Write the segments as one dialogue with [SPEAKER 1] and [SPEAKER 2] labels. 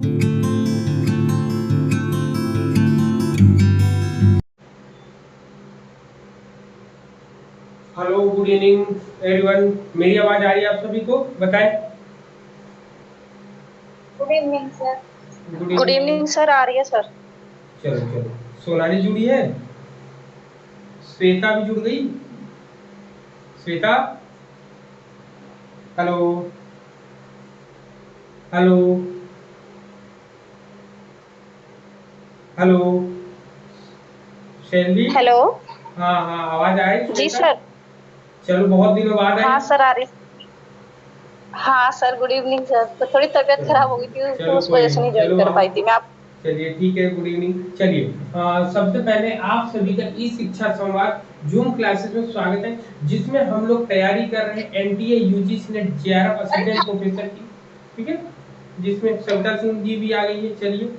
[SPEAKER 1] Hello, good evening everyone. मेरी आवाज आ रही है आप सभी को? बताएं।
[SPEAKER 2] Good evening sir.
[SPEAKER 1] Good
[SPEAKER 2] good
[SPEAKER 1] evening.
[SPEAKER 2] Evening sir, आ रही है सर।
[SPEAKER 1] चलो चलो, सोनाली जुड़ी है, श्वेता भी जुड़ गई। Shweta, hello hello hello. Shailvi.
[SPEAKER 2] Hello.
[SPEAKER 1] हाँ हाँ, आवाज आ रही
[SPEAKER 2] जी
[SPEAKER 1] श्वेता?
[SPEAKER 2] सर।
[SPEAKER 1] चलो, बहुत दिनों बाद आई।
[SPEAKER 2] हाँ सर, आ रही। हाँ सर, गुड इवनिंग सर। तो थोड़ी तबीयत
[SPEAKER 1] चलो
[SPEAKER 2] खराब हो गई थी, तो
[SPEAKER 1] चलो,
[SPEAKER 2] उस
[SPEAKER 1] कोई
[SPEAKER 2] वजह से
[SPEAKER 1] नहीं,
[SPEAKER 2] नहीं ज्वाइन
[SPEAKER 1] चलो
[SPEAKER 2] कर
[SPEAKER 1] आप।
[SPEAKER 2] पाई थी मैं। आप
[SPEAKER 1] चलिए ठीक है, गुड इवनिंग। चलिए, सबसे पहले आप सभी का ई शिक्षा संवाद जूम क्लासेस में स्वागत है, जिसमें हम लोग तैयारी कर रहे हैं NTA UGC net JRF assistant professor की। ठीक है, जिसमें सविता सिंह जी भी आ गई है। चलिए,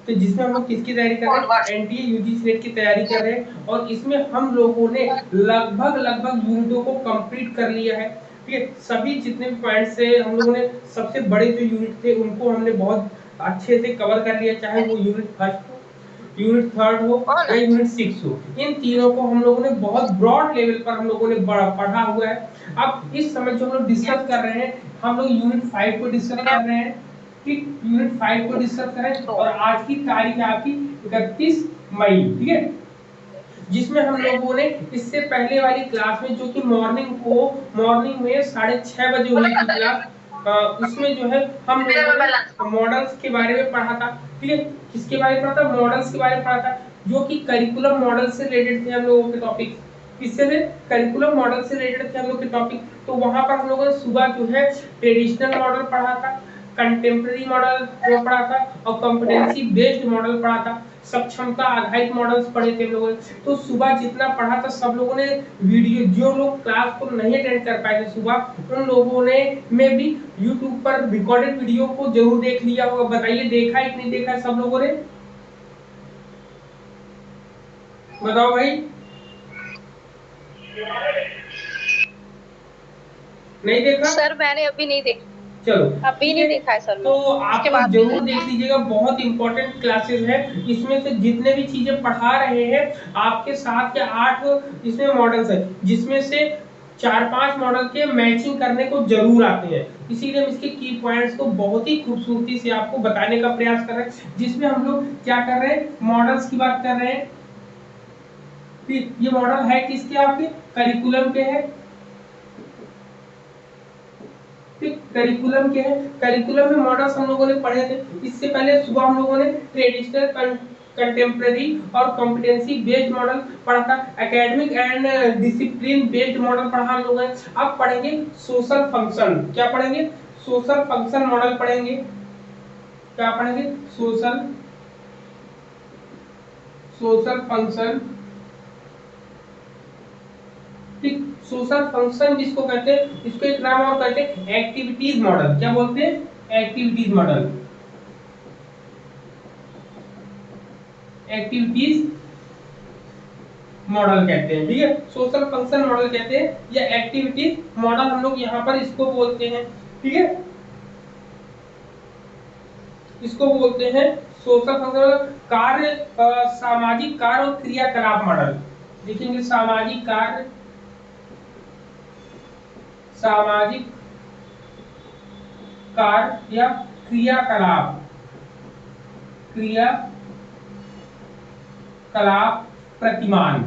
[SPEAKER 1] तो जिसमें हम लोग किसकी तैयारी कर रहे हैं? एनटीए यूजीसी नेट की तैयारी कर रहे हैं, और इसमें हम लोगों ने लगभग लगभग यूनिटों को कंप्लीट कर लिया है। ठीक है, सभी जितने भी पॉइंट्स थे हम लोगों ने, सबसे बड़े जो यूनिट थे उनको हमने बहुत अच्छे से कवर कर लिया, चाहे वो यूनिट फर्स्ट हो, यूनिट थर्ड हो या यूनिट सिक्स हो। इन तीनों को हम लोगों ने बहुत ब्रॉड लेवल पर हम लोगों ने पढ़ा हुआ है। अब इस समय जो हम लोग डिस्कस कर रहे हैं, हम लोग यूनिट 5 को डिस्कस कर रहे हैं। ठीक, यूनिट 5 को डिस्कस करें, और आज की तारीख है आपकी 31 मई। ठीक है, जिसमें हम लोगों ने इससे पहले वाली क्लास में, जो कि मॉर्निंग में 6:30 बजे हुई थी क्लास, उसमें जो है हम लोगों ने मॉडल्स के बारे में पढ़ा था। ठीक है, किसके बारे में पढ़ा था? मॉडल्स के बारे में पढ़ा था, जो कि करिकुलम मॉडल से रिलेटेड थे हम लोगों के टॉपिक। किससे थे? करिकुलम मॉडल से रिलेटेड थे हम लोग के टॉपिक। तो वहां पर हम लोगों ने सुबह जो है ट्रेडिशनल मॉडल पढ़ा था, कंटेम्प्रेरी मॉडल पढ़ा था, और कॉम्पिटेंसी बेस्ड मॉडल पढ़ा था, सक्षमता आधारित मॉडल्स पढ़े थे हम लोगों ने। तो सुबह जितना पढ़ा था सब लोगों ने वीडियो, जो लोग क्लास को नहीं अटेंड कर पाए थे सुबह, उन लोगों ने में भी यूट्यूब पर रिकॉर्डेड वीडियो को जरूर देख लिया होगा। बताइए, देखा है कि नहीं देखा है सब लोगों ने? बताओ भाई। नहीं देखा?
[SPEAKER 2] सर, मैंने अभी नहीं देखा।
[SPEAKER 1] चलो
[SPEAKER 2] अभी
[SPEAKER 1] ठीक
[SPEAKER 2] नहीं
[SPEAKER 1] है,
[SPEAKER 2] देखा है सर
[SPEAKER 1] तो
[SPEAKER 2] मैंने।
[SPEAKER 1] आप
[SPEAKER 2] इसके
[SPEAKER 1] लोग
[SPEAKER 2] बाद
[SPEAKER 1] जरूर
[SPEAKER 2] देखूंगा।
[SPEAKER 1] देख लीजिएगा, बहुत इंपॉर्टेंट क्लासेस है। इसमें से जितने भी चीजें पढ़ा रहे हैं, आपके 7 या 8 इसमें मॉडल्स है, जिसमें से 4-5 मॉडल के मैचिंग करने को जरूर आते हैं। इसीलिए हम इसके की पॉइंट्स को बहुत ही खूबसूरती से आपको बताने का प्रयास कर रहे हैं, जिसमें हम लोग क्या कर रहे हैं? मॉडल्स की बात कर रहे हैं। ये मॉडल है किसके? आपके करिकुलम के है। करिकुलम के हैं, करिकुलम में मॉडल्स हम लोगों ने पढ़े थे। इससे पहले सुबह हम लोगों ने ट्रेडिशनल, कंटेम्प्रेरी और कॉम्पिटेंसी बेस्ड मॉडल पढ़ा था, academic and discipline based model पढ़ा हम लोगों ने। अब पढ़ेंगे सोशल फंक्शन। क्या पढ़ेंगे? सोशल फंक्शन मॉडल पढ़ेंगे। क्या पढ़ेंगे? Social social function. ठीक, सोशल फंक्शन जिसको कहते हैं, इसको एक नाम और कहते हैं एक्टिविटीज मॉडल। क्या बोलते हैं? Activities model. एक्टिविटीज मॉडल कहते हैं। ठीक है, सोशल फंक्शन मॉडल कहते हैं, या एक्टिविटी मॉडल हम लोग यहाँ पर इसको बोलते हैं। ठीक है, इसको बोलते हैं सोशल फंक्शन कार्य, सामाजिक कार्य और क्रियाकलाप मॉडल। देखेंगे, सामाजिक कार्य या क्रियाकलाप प्रतिमान।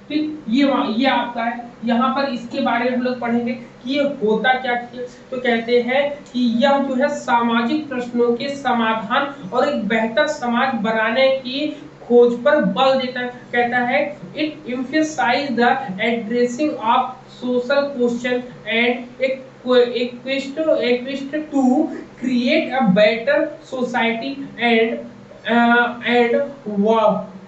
[SPEAKER 1] ठीक, ये आपका है। यहाँ पर इसके बारे में हम लोग पढ़ेंगे कि ये होता क्या है। तो कहते हैं कि यह जो है सामाजिक प्रश्नों के समाधान और एक बेहतर समाज बनाने की खोज पर बल देता है। कहता है it emphasize the addressing of social question and a quest to create a better society and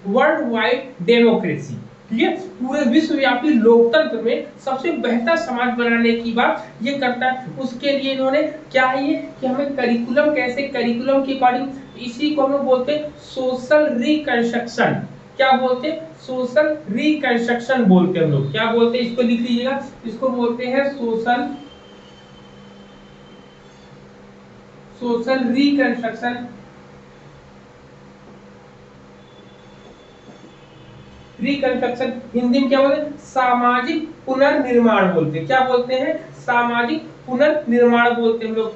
[SPEAKER 1] world wide democracy. ठीक है, पूरे विश्वव्यापी लोकतंत्र में सबसे बेहतर समाज बनाने की बात ये करता है। उसके लिए इन्होंने क्या है ये, कि हमें करिकुलम, कैसे करिकुलम के अकॉर्डिंग, इसी को हम लोग बोलते हैं सोशल रिकंस्ट्रक्शन। क्या बोलते हैं? सोशल रिकंस्ट्रक्शन बोलते हैं हम लोग। क्या बोलते हैं? इसको लिख लीजिएगा, इसको बोलते हैं social social reconstruction, reconstruction Hindi में क्या बोलते हैं? सामाजिक पुनर्निर्माण बोलते हैं। क्या बोलते हैं? सामाजिक पुनर्निर्माण बोलते हैं हम लोग,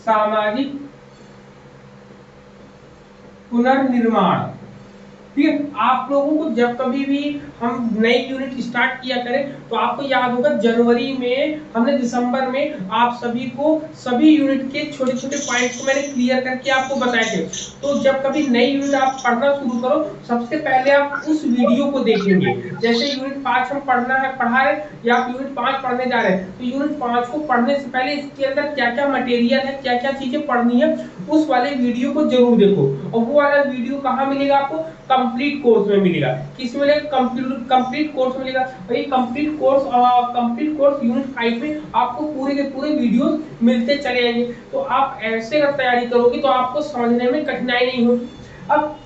[SPEAKER 1] सामाजिक पुनर्निर्माण। ठीक है, आप लोगों को जब कभी भी हम नई यूनिट स्टार्ट किया करें तो आपको याद होगा जनवरी में हमने, दिसंबर में आप सभी को सभी यूनिट के छोटे छोटे पॉइंट्स को मैंने क्लियर करके आपको बताए थे। तो जब कभी नई यूनिट आप पढ़ना शुरू करो, सबसे पहले आप उस वीडियो को देखेंगे। जैसे यूनिट 5 हम पढ़ा रहे या आप यूनिट 5 पढ़ने जा रहे हैं, तो यूनिट 5 को पढ़ने से पहले इसके अंदर क्या क्या मटेरियल है, क्या क्या चीजें पढ़नी है, उस वाले वीडियो को जरूर देखो। और वो वाला वीडियो कहाँ मिलेगा आपको? कंप्लीट कोर्स में मिलेगा। किस में मिलेगा? कंप्लीट कोर्स मिलेगा। भाई कंप्लीट कोर्स यूनिट 5 में आपको पूरे के पूरे वीडियोस मिलते चले जाएंगे। तो आप ऐसे अगर तैयारी करोगे तो आपको समझने में कठिनाई नहीं होगी। अब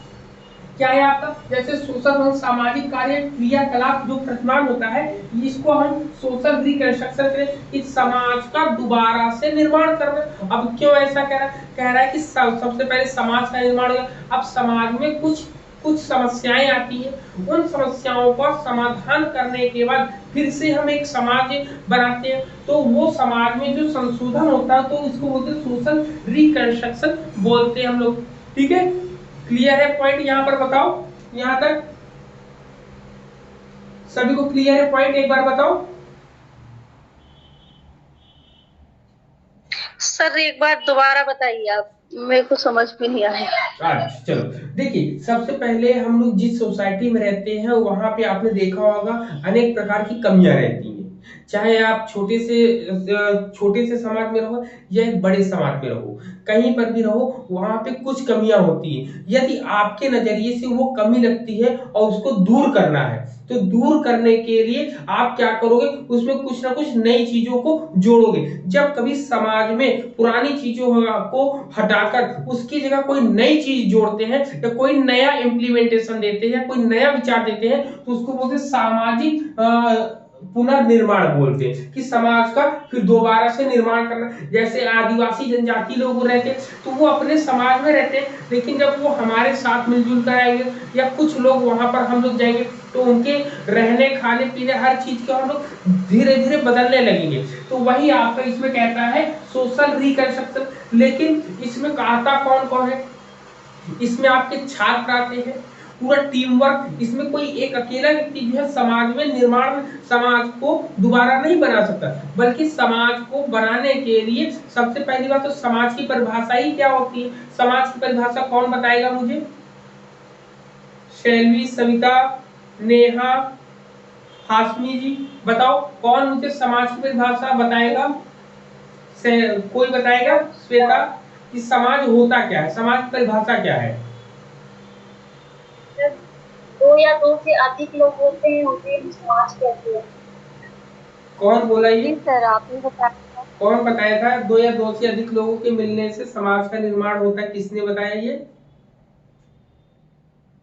[SPEAKER 1] क्या है आपका? जैसे सोशल सामाजिक कार्य क्रियाकलाप जो प्रतिमान होता है, इसको हम सोशल रिकंस्ट्रक्शन करें, इस समाज का दोबारा से निर्माण करना। अब क्यों ऐसा कह रहा है कि सबसे पहले समाज का निर्माण होगा। अब समाज में कुछ कुछ समस्याएं आती हैं, उन समस्याओं का समाधान करने के बाद फिर से हम एक समाज बनाते हैं। तो वो समाज में जो संशोधन होता है, तो इसको बोलते हैं सोशल रिकंस्ट्रक्शन बोलते हैं हम लोग। ठीक है, क्लियर है पॉइंट यहाँ पर? बताओ यहाँ तक सभी को क्लियर है पॉइंट? एक बार बताओ
[SPEAKER 2] सर, एक बार दोबारा बताइए आप, मेरे को समझ में नहीं आया।
[SPEAKER 1] अच्छा चलो, देखिए सबसे पहले हम लोग जिस सोसाइटी में रहते हैं वहां पे आपने देखा होगा अनेक प्रकार की कमियां रहती हैं। चाहे आप छोटे से समाज में रहो या एक बड़े समाज में रहो, कहीं पर भी रहो, वहां पे कुछ कमियां होती हैं। यदि आपके नजरिए से वो कमी लगती है और उसको दूर करना है, तो दूर करने के लिए आप क्या करोगे? उसमें कुछ ना कुछ नई चीजों को जोड़ोगे। जब कभी समाज में पुरानी चीजों को हटाकर उसकी जगह कोई नई चीज जोड़ते हैं या कोई नया इम्प्लीमेंटेशन देते हैं या कोई नया विचार देते हैं, तो उसको बोलते हैं सामाजिक पुनर्निर्माण बोलते हैं, कि समाज का फिर दोबारा से निर्माण करना। जैसे आदिवासी जनजाति लोग रहते हैं तो वो अपने समाज में रहते हैं, लेकिन जब वो हमारे साथ मिलजुल कर आएंगे या कुछ लोग वहां पर हम लोग जाएंगे, तो उनके रहने खाने पीने हर चीज को हम लोग धीरे धीरे बदलने लगेंगे। तो वही आपका इसमें कहता है सोशल रिकंस्ट्रक्शन। लेकिन इसमें कहता कौन कौन है? इसमें आपके छात्र आते हैं, पूरा टीम वर्क। इसमें कोई एक अकेला व्यक्ति जो है समाज में निर्माण, समाज को दोबारा नहीं बना सकता, बल्कि समाज को बनाने के लिए सबसे पहली बात तो समाज की परिभाषा ही क्या होती है? समाज की परिभाषा कौन बताएगा मुझे? शैलवी, सविता, नेहा, हाशमी जी बताओ, कौन मुझे समाज की परिभाषा बताएगा? कोई बताएगा? श्वेता, कि समाज होता क्या है, समाज की परिभाषा क्या है?
[SPEAKER 2] दो या दो से अधिक लोग होते हैं, उसे हम समाज कहते हैं।
[SPEAKER 1] कौन बोला ये?
[SPEAKER 2] जी सर, आपने बताया।
[SPEAKER 1] कौन बताया था? दो या दो से अधिक लोगों के मिलने से समाज का निर्माण होता है, किसने बताया ये?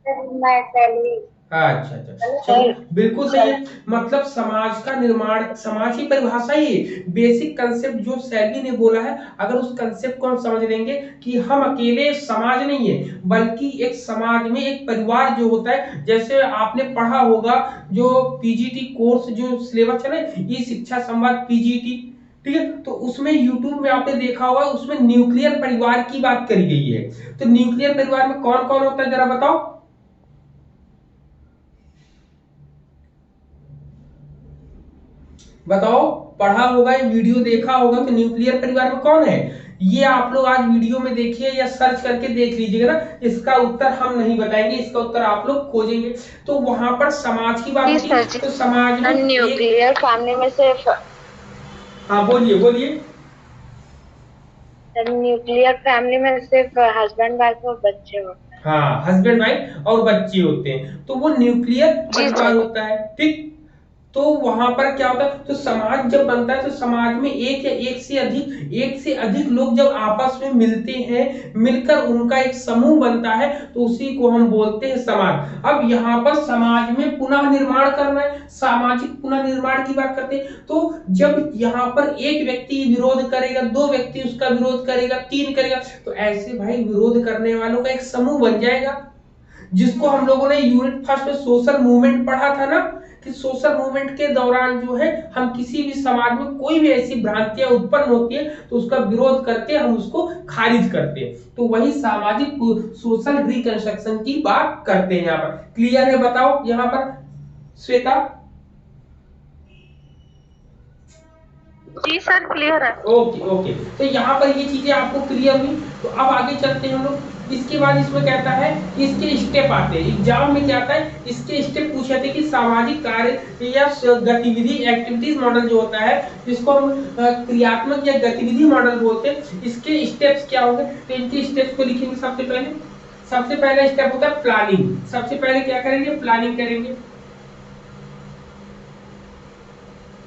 [SPEAKER 2] सर, मैं पहले।
[SPEAKER 1] अच्छा अच्छा, चलो बिल्कुल सही है। मतलब समाज का निर्माण, समाज की परिभाषा ही बेसिक कंसेप्ट जो सैलवी ने बोला है, अगर उस कंसेप्ट को हम समझ लेंगे कि हम अकेले समाज नहीं है, बल्कि एक समाज में एक परिवार जो होता है। जैसे आपने पढ़ा होगा जो पीजीटी कोर्स जो सिलेबस है ना, ये शिक्षा संवाद पीजीटी, ठीक है, तो उसमें यूट्यूब में आपने देखा होगा, उसमें न्यूक्लियर परिवार की बात करी गई है। तो न्यूक्लियर परिवार में कौन कौन होता है जरा बताओ? बताओ, पढ़ा होगा ये वीडियो देखा होगा, तो न्यूक्लियर परिवार में कौन है? ये आप लोग आज वीडियो में देखिए या सर्च करके देख लीजिएगा ना, इसका उत्तर हम नहीं बताएंगे, इसका उत्तर आप लोग खोजेंगे। तो वहां पर समाज की बात होती है, तो समाज में
[SPEAKER 2] न्यूक्लियर फैमिली में सिर्फ।
[SPEAKER 1] हाँ बोलिए बोलिए।
[SPEAKER 2] न्यूक्लियर फैमिली में सिर्फ हस्बैंड वाइफ और बच्चे होते हैं।
[SPEAKER 1] हाँ, हस्बैंड वाइफ और बच्चे होते हैं, तो वो न्यूक्लियर परिवार होता है। ठीक, तो वहां पर क्या होता है, तो समाज जब बनता है तो समाज में एक या एक से अधिक लोग जब आपस में मिलते हैं, मिलकर उनका एक समूह बनता है, तो उसी को हम बोलते हैं समाज। अब यहाँ पर समाज में पुनः निर्माण करना है, सामाजिक पुनः निर्माण की बात करते हैं। तो जब यहाँ पर एक व्यक्ति विरोध करेगा, दो व्यक्ति उसका विरोध करेगा, तीन करेगा, तो ऐसे भाई विरोध करने वालों का एक समूह बन जाएगा, जिसको हम लोगों ने यूनिट फर्स्ट में सोशल मूवमेंट पढ़ा था ना, कि सोशल मूवमेंट के दौरान जो है हम किसी भी समाज में कोई भी ऐसी भ्रांतियां उत्पन्न होती है तो उसका विरोध करके हम उसको खारिज करते हैं। तो वही सामाजिक सोशल रिकंस्ट्रक्शन की बात करते हैं। यहाँ पर क्लियर है? बताओ यहाँ पर श्वेता।
[SPEAKER 2] जी सर क्लियर है।
[SPEAKER 1] ओके ओके, तो यहाँ पर ये चीजें आपको क्लियर हुई। तो अब आगे चलते हैं हम लोग। इसके बाद इसमें कहता है इसके स्टेप आते हैं, एग्जाम में क्या आता है, इसके स्टेप पूछे थे कि सामाजिक कार्य या गतिविधि एक्टिविटीज मॉडल जो होता है, जिसको हम क्रियात्मक या गतिविधि मॉडल बोलते हैं, इसके स्टेप्स क्या होंगे। तो इनके स्टेप्स को लिखेंगे। सबसे पहला स्टेप होता है प्लानिंग। सबसे पहले क्या करेंगे, प्लानिंग करेंगे।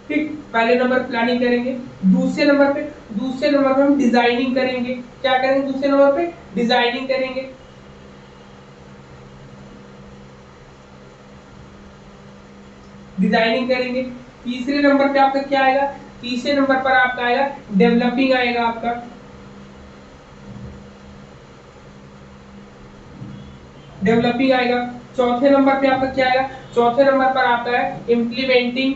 [SPEAKER 1] ठीक, पहले नंबर प्लानिंग करेंगे। दूसरे नंबर पे हम डिजाइनिंग करेंगे। क्या करेंगे दूसरे नंबर पे, डिजाइनिंग करेंगे। डिजाइनिंग करेंगे। तीसरे नंबर पे आपका क्या आएगा, तीसरे नंबर पर आपका आएगा डेवलपिंग आएगा आपका। डेवलपिंग आएगा। चौथे नंबर पे आपका क्या आएगा, चौथे नंबर पर आपका है इम्प्लीमेंटिंग।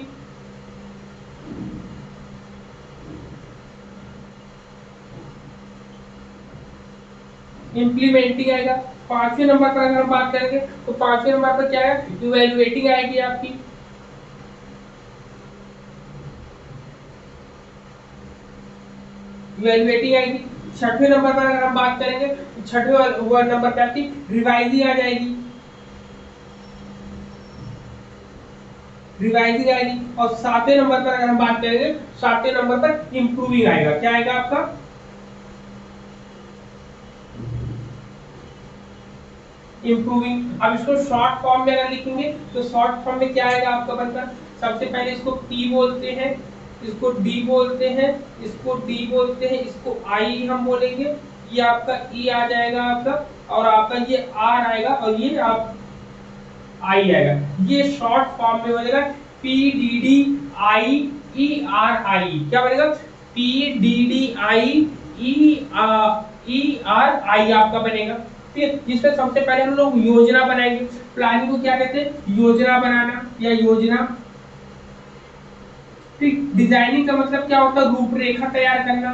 [SPEAKER 1] इम्प्लीमेंटिंग आएगा। पांचवें नंबर पर अगर हम बात करेंगे तो पांचवें नंबर पर क्या है, इवैल्यूएटिंग आएगी आपकी। इवैल्यूएटिंग आएगी। छठवें नंबर पर अगर हम बात करेंगे तो छठवें नंबर पे आपकी रिवाइजिंग आ जाएगी। रिवाइजिंग आएगी। और सातवें नंबर पर अगर हम बात करेंगे, सातवें नंबर पर इंप्रूविंग आएगा। क्या आएगा आपका, इंप्रूविंग। अब इसको शॉर्ट फॉर्म में अगर लिखेंगे तो शॉर्ट फॉर्म में क्या आएगा आपका बनकर, सबसे पहले इसको P बोलते हैं, इसको D बोलते हैं, इसको D बोलते हैं, इसको I हम बोलेंगे। ये आपका E आ जाएगा आपका, और आपका ये R आएगा, और ये आप I आएगा। ये शॉर्ट फॉर्म में बनेगा PDDIERI। क्या बनेगा, PDDIERI आपका बनेगा। फिर जिसमें सबसे पहले हम लोग योजना बनाएंगे। प्लानिंग को क्या कहते हैं, योजना बनाना या योजना। फिर डिजाइनिंग का मतलब क्या होता है, रूपरेखा तैयार करना।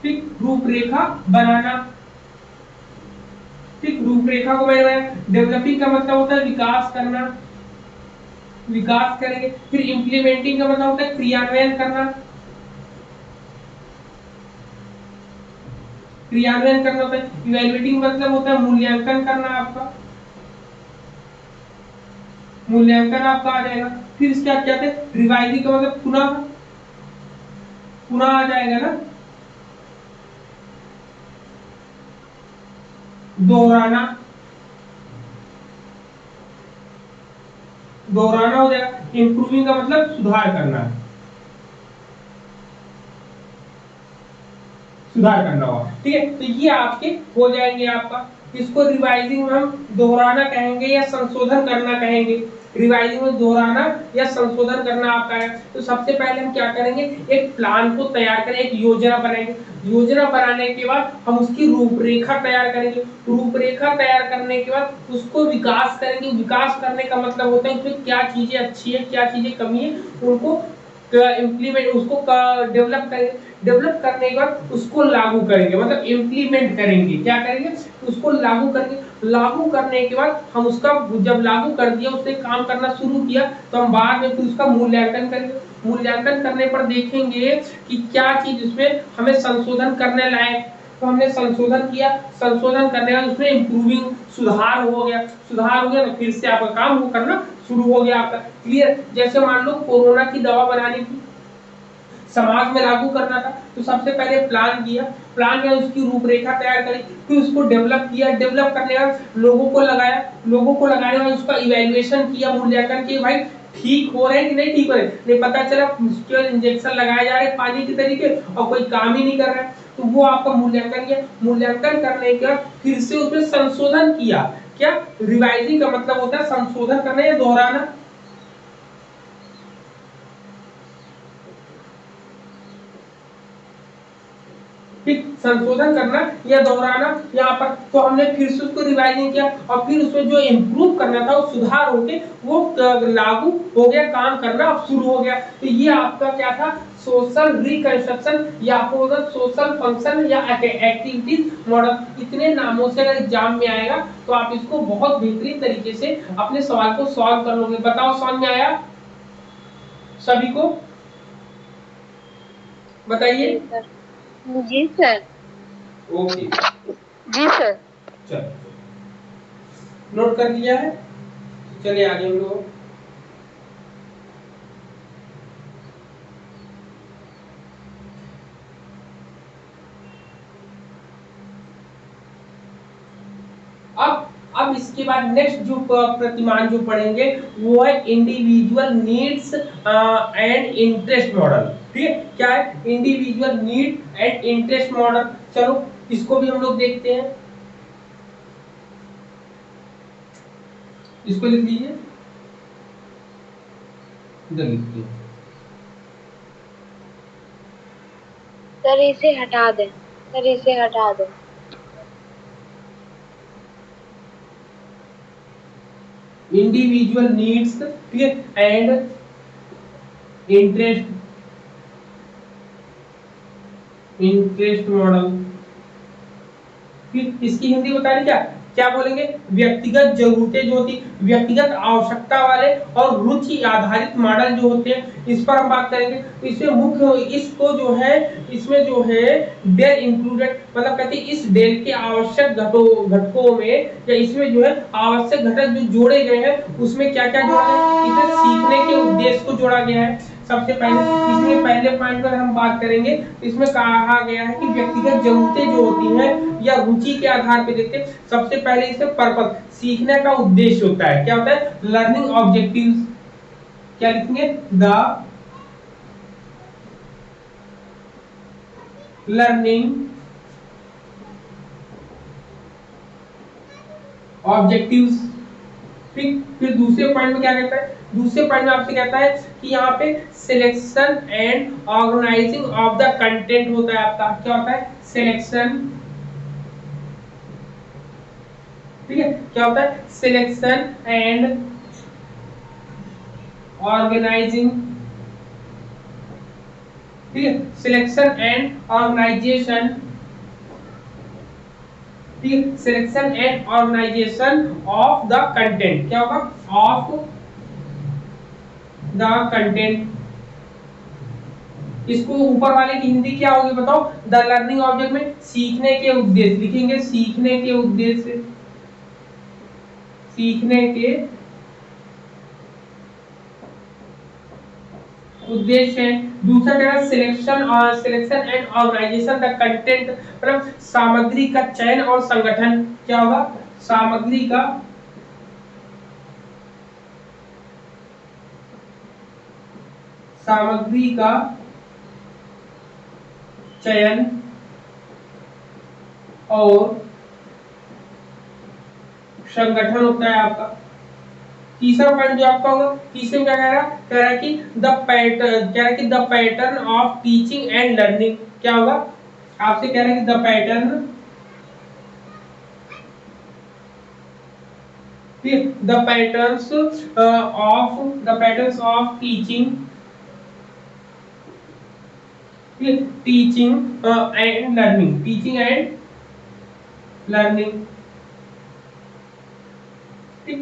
[SPEAKER 1] फिर रूपरेखा बनाना। फिर रूपरेखा को मैंने डेवलपिंग का मतलब होता है विकास करना, विकास करेंगे। फिर इंप्लीमेंटिंग का मतलब होता है क्रियान्वयन करना। क्रियान्वयन करना होता है। इवैल्यूएटिंग मतलब होता है मूल्यांकन करना आपका, मूल्यांकन आपका आ जाएगा। फिर इसके बाद क्या है, रिवाइजिंग का मतलब पुनः, पुनः आ जाएगा ना, दोहराना, दोहराना हो जाएगा। इंप्रूविंग का मतलब सुधार करना, सुधार करना होगा। ठीक है, तो ये आपके हो जाएंगे आपका। इसको रिवाइजिंग में हम दोहराना कहेंगे या संशोधन करना कहेंगे। रिवाइजिंग में दोहराना या संशोधन करना आपका है। तो सबसे पहले हम क्या करेंगे, एक प्लान को तैयार करें, एक योजना बनाएंगे। योजना बनाने के बाद हम उसकी रूपरेखा तैयार करेंगे। रूपरेखा तैयार करने के बाद उसको विकास करेंगे। विकास करने का मतलब होता है उसमें क्या चीजें अच्छी है, क्या चीजें कमी है, उनको इम्प्लीमेंट, उसको डेवलप करेंगे। डेवलप करने के बाद उसको लागू करेंगे, मतलब इम्प्लीमेंट करेंगे। क्या करेंगे, उसको लागू करेंगे। लागू करने के बाद हम उसका, जब लागू कर दिया, उसने काम करना शुरू किया, तो हम बाद में फिर उसका मूल्यांकन करेंगे। मूल्यांकन करने पर देखेंगे कि क्या चीज उसमें हमें संशोधन करने लायक, तो हमने संशोधन किया। संशोधन करने के बाद उसमें इंप्रूविंग, सुधार हो गया। सुधार हो गया तो फिर से आपका काम वो करना शुरू हो गया आपका। क्लियर। जैसे मान लो कोरोना की दवा बनानी थी, समाज में लागू करना था, तो सबसे पहले प्लान किया, प्लान में उसकी रूपरेखा तैयार करी, फिर उसको डेवलप किया, डेवलप करने के बाद लोगों को लगाया, लोगों को लगाने के बाद उसका इवैल्यूएशन किया, मूल्यांकन किया, भाई ठीक हो रहे हैं कि नहीं ठीक हो रहे, नहीं पता चला केवल इंजेक्शन लगाए जा रहे हैं पानी के तरीके और कोई काम ही नहीं कर रहा है, तो वो आपका मूल्यांकन किया, मूल्यांकन करने के बाद फिर से उसमें संशोधन किया। क्या रिवाइजिंग का मतलब होता है संशोधन करना या दोहराना, ठीक, संशोधन करना या दोहराना यहाँ पर, तो हमने फिर से उसको रिवाइजिंग किया और फिर उसमें जो इम्प्रूव करना था वो सुधार होके वो लागू हो गया, काम करना अब शुरू हो गया। तो ये आपका क्या था, सोशल रिकंस्ट्रक्शन या सोशल फंक्शन या एक्टिविटीज मॉडल, इतने नामों से अगर एग्जाम में आएगा तो आप इसको बहुत बेहतरीन तरीके से अपने सवाल को सॉल्व कर लोगे। बताओ समझ में आया सभी को, बताइए।
[SPEAKER 2] जी सर।
[SPEAKER 1] ओके
[SPEAKER 2] जी सर।
[SPEAKER 1] चलो नोट कर लिया है, चलिए आगे हम लोग। अब इसके बाद नेक्स्ट जो प्रतिमान जो पढ़ेंगे वो है individual needs and interest model. ठीक है, क्या है individual need and interest model, चलो इसको भी हम लोग देखते हैं, इसको लिख लीजिए, इधर लिखिए।
[SPEAKER 2] सर इसे हटा दें, सर इसे हटा दें।
[SPEAKER 1] इंडिविजुअल नीड्स, ठीक है, एंड इंटरेस्ट मॉडल, फिर इसकी हिंदी बता रही क्या क्या बोलेंगे, व्यक्तिगत जरूरतें जो होती, व्यक्तिगत आवश्यकता वाले और रुचि आधारित मॉडल जो होते हैं, इस पर हम बात करेंगे। तो इसमें मुख्य इसको जो है, इसमें जो है डेल इंक्लूडेड, मतलब कहते हैं इस डेल के आवश्यक घटकों में या इसमें जो है आवश्यक घटक जो जोड़े गए हैं उसमें क्या क्या जोड़ा है, इसमें सीखने के उद्देश्य को जोड़ा गया है। सबसे पहले इसमें पहले पॉइंट पर हम बात करेंगे, इसमें कहा गया है कि व्यक्तिगत जरूरतें जो होती हैं या रुचि के आधार पर देखते हैं। सबसे पहले इसमें पर्पस, सीखने का उद्देश्य होता है, क्या होता है लर्निंग ऑब्जेक्टिव्स, क्या लिखेंगे द लर्निंग ऑब्जेक्टिव्स। ठीक, फिर दूसरे पॉइंट में क्या कहता है, दूसरे पॉइंट में आपसे कहता है कि यहाँ पे selection and organizing of the content होता है आपका, क्या होता है सिलेक्शन, ठीक है, क्या होता है सिलेक्शन एंड ऑर्गेनाइजिंग, ठीक है, सिलेक्शन एंड ऑर्गेनाइजेशन, ठीक है, selection and organization of the content, क्या होगा ऑफ द कंटेंट। इसको ऊपर वाले की हिंदी क्या होगी बताओ, द लर्निंग ऑब्जेक्ट में सीखने के उद्देश्य लिखेंगे, सीखने के उद्देश्य, सीखने के उद्देश्य है। दूसरा क्या है selection and organization the content, मतलब सामग्री का चयन और संगठन, क्या होगा सामग्री का चयन और संगठन होता है आपका। तीसरा पॉइंट जो आपका होगा, तीसरे में क्या कह रहा है कि द पैटर्न, कह रहा है कि the pattern of teaching and learning, क्या होगा आपसे कह रहा है कि the pattern, the patterns of teaching and learning, teaching and learning,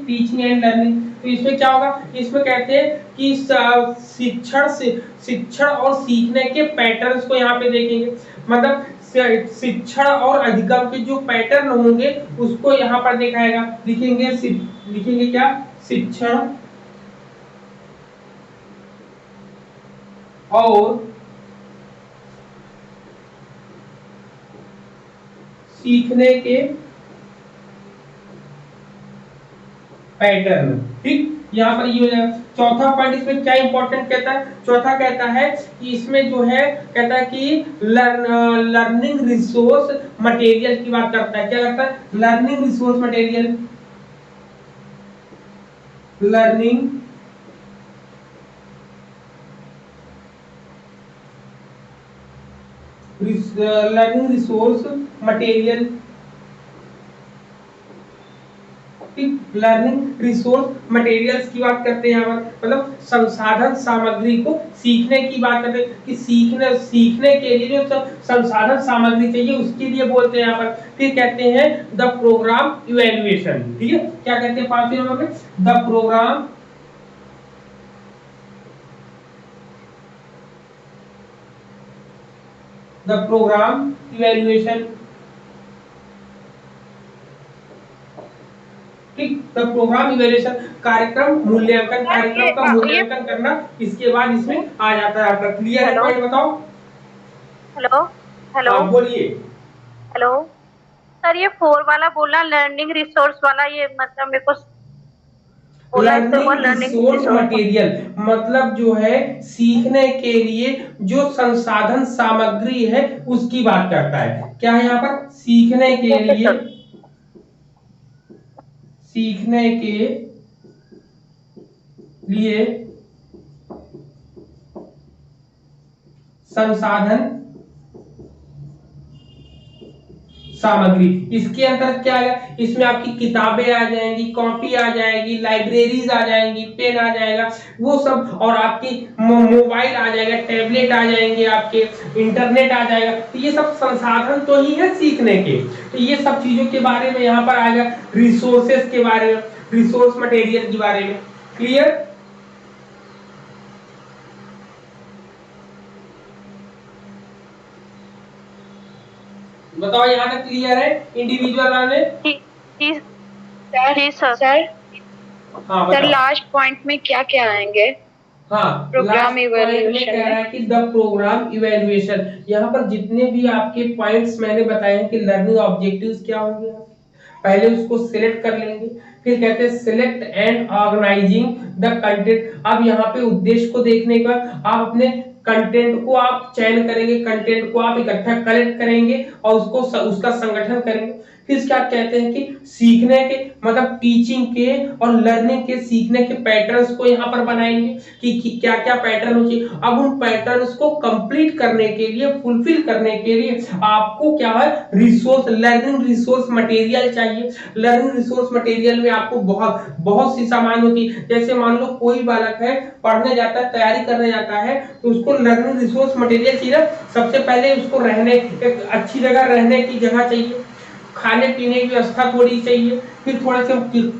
[SPEAKER 1] teaching and learning. तो इसमें क्या होगा, इसमें कहते हैं कि शिक्षण और सीखने के पैटर्न्स को यहाँ पे देखेंगे, मतलब शिक्षण और अधिगम के जो पैटर्न होंगे उसको यहाँ पर दिखाएगा, लिखेंगे क्या शिक्षण और सीखने के पैटर्न। ठीक, यहाँ पर ये हो जाएगा। चौथा पॉइंट इसमें क्या इंपॉर्टेंट कहता है, चौथा कहता है कि इसमें जो है कहता है कि लर्निंग रिसोर्स मटेरियल की बात करता है। क्या करता है, learning resource material, learning resource material. Learning resource materials की बात करते हैं यहाँ पर, मतलब संसाधन सामग्री को सीखने की बात करते हैं कि सीखने के लिए जो संसाधन सामग्री चाहिए उसके लिए बोलते हैं यहाँ पर। फिर कहते हैं द प्रोग्राम इवैल्यूएशन। ठीक है, क्या कहते हैं 5वें नंबर में, द प्रोग्राम इवैल्यूएशन। ठीक, द प्रोग्राम इवैल्यूएशन, कार्यक्रम मूल्यांकन, कार्यक्रम का मूल्यांकन करना, इसके बाद इसमें आ जाता है आपका। क्लियर है, पॉइंट बताओ।
[SPEAKER 2] हेलो हेलो
[SPEAKER 1] बोलिए।
[SPEAKER 2] हेलो सर, ये 4 वाला बोला लर्निंग रिसोर्स वाला, ये मतलब मेरे को
[SPEAKER 1] लर्निंग रिसोर्स मटेरियल मतलब जो है सीखने के लिए जो संसाधन सामग्री है उसकी बात करता है। क्या है यहाँ पर, सीखने के लिए, सीखने के लिए संसाधन सामग्री। इसके अंदर क्या है, इसमें आपकी किताबें आ जाएंगी, कॉपी आ जाएगी, लाइब्रेरीज आ जाएंगी, पेन आ जाएगा, वो सब, और आपकी मोबाइल आ जाएगा, टैबलेट आ जाएंगे, आपके इंटरनेट आ जाएगा। तो ये सब संसाधन तो ही है सीखने के। तो ये सब चीजों के बारे में यहाँ पर आएगा, रिसोर्सेस के बारे में, रिसोर्स मटेरियल के बारे में। क्लियर, बताओ यहाँ तक क्लियर है इंडिविजुअल वाले?
[SPEAKER 2] सर
[SPEAKER 1] हाँ
[SPEAKER 2] सर, लास्ट पॉइंट में क्या क्या आएंगे?
[SPEAKER 1] हाँ,
[SPEAKER 2] प्रोग्राम इवैल्यूएशन
[SPEAKER 1] कह रहा है कि द प्रोग्राम इवैल्यूएशन। यहाँ पर जितने भी आपके पॉइंट्स मैंने बताए हैं कि लर्निंग ऑब्जेक्टिव्स क्या होंगे, पहले उसको सिलेक्ट कर लेंगे, फिर कहते हैं select and organizing the content. अब यहाँ पे उद्देश्य को देखने के बाद आप अपने कंटेंट को आप चयन करेंगे, कंटेंट को आप इकट्ठा कलेक्ट करेंगे और उसका संगठन करेंगे। फिर क्या कहते हैं कि सीखने के मतलब टीचिंग के और लर्निंग के सीखने के पैटर्न्स को यहाँ पर बनाएंगे कि क्या क्या पैटर्न हो चाहिए। अब उन पैटर्न्स को कंप्लीट करने के लिए, फुलफिल करने के लिए आपको क्या है, रिसोर्स, लर्निंग रिसोर्स मटेरियल चाहिए। लर्निंग रिसोर्स मटेरियल में आपको बहुत बहुत सी सामान होती है। जैसे मान लो कोई बालक है, पढ़ने जाता है, तैयारी करने जाता है, तो उसको लर्निंग रिसोर्स मटेरियल चाहिए। सबसे पहले उसको रहने, एक अच्छी जगह रहने की जगह चाहिए, खाने पीने की व्यवस्था थोड़ी चाहिए, फिर थोड़े से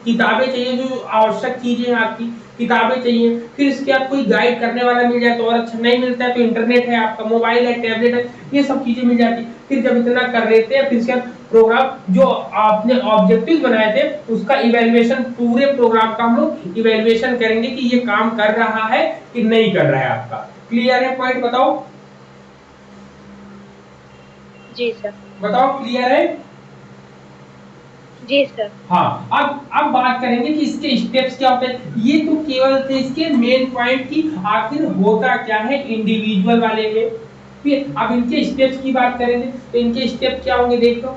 [SPEAKER 1] किताबें चाहिए, जो आवश्यक चीजें हैं आपकी किताबें चाहिए। फिर इसके बाद कोई गाइड करने वाला मिल जाए तो और अच्छा, नहीं मिलता है तो इंटरनेट है, आपका मोबाइल है, टैबलेट है, ये सब चीजें मिल जाती। फिर जब इतना कर लेते हैं, फिर इसके बाद प्रोग्राम जो आपने ऑब्जेक्टिव बनाए थे उसका इवैल्यूएशन, पूरे प्रोग्राम का हम लोग इवैल्यूएशन करेंगे कि ये काम कर रहा है कि नहीं कर रहा है आपका। क्लियर है, पॉइंट बताओ।
[SPEAKER 2] जी सर।
[SPEAKER 1] बताओ, क्लियर है?
[SPEAKER 2] जी सर।
[SPEAKER 1] हाँ, अब बात करेंगे कि इसके स्टेप्स क्या होते हैं। ये तो केवल थे इसके मेन पॉइंट की आखिर होता क्या है इंडिविजुअल वाले में। फिर अब इनके स्टेप्स की बात करेंगे तो इनके स्टेप क्या होंगे, देखो।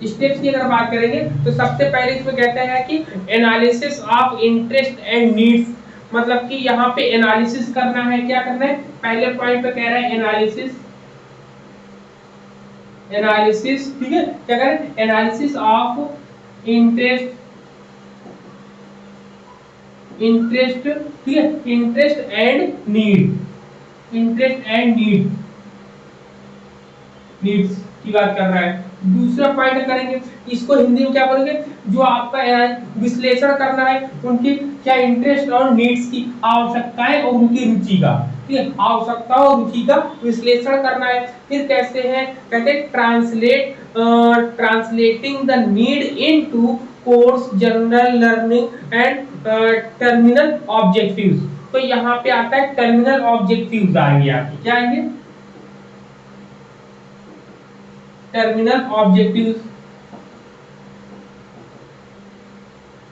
[SPEAKER 1] स्टेप्स की अगर बात करेंगे तो सबसे पहले इसमें कहते हैं कि analysis of interest and needs, मतलब कि यहाँ पे एनालिसिस करना है। क्या करना है, पहले पॉइंट पे कह रहा है एनालिसिस, एनालिसिस, ठीक है। क्या करें, एनालिसिस ऑफ इंटरेस्ट, ठीक है, interest and need, interest and needs की बात कर रहा है। दूसरा पॉइंट करेंगे, इसको हिंदी में क्या बोलेंगे, जो आपका विश्लेषण करना है उनकी क्या इंटरेस्ट और नीड्स की, आवश्यकताएं और उनकी रुचि का, ठीक है, आवश्यकता और रुचि का विश्लेषण करना है। फिर कैसे हैं, कहते हैं translating the need into course general learning and terminal objectives. तो यहाँ पे आता है टर्मिनल ऑब्जेक्टिव्स आएंगे आपके, क्या आएंगे, टर्मिनल ऑब्जेक्टिव्स।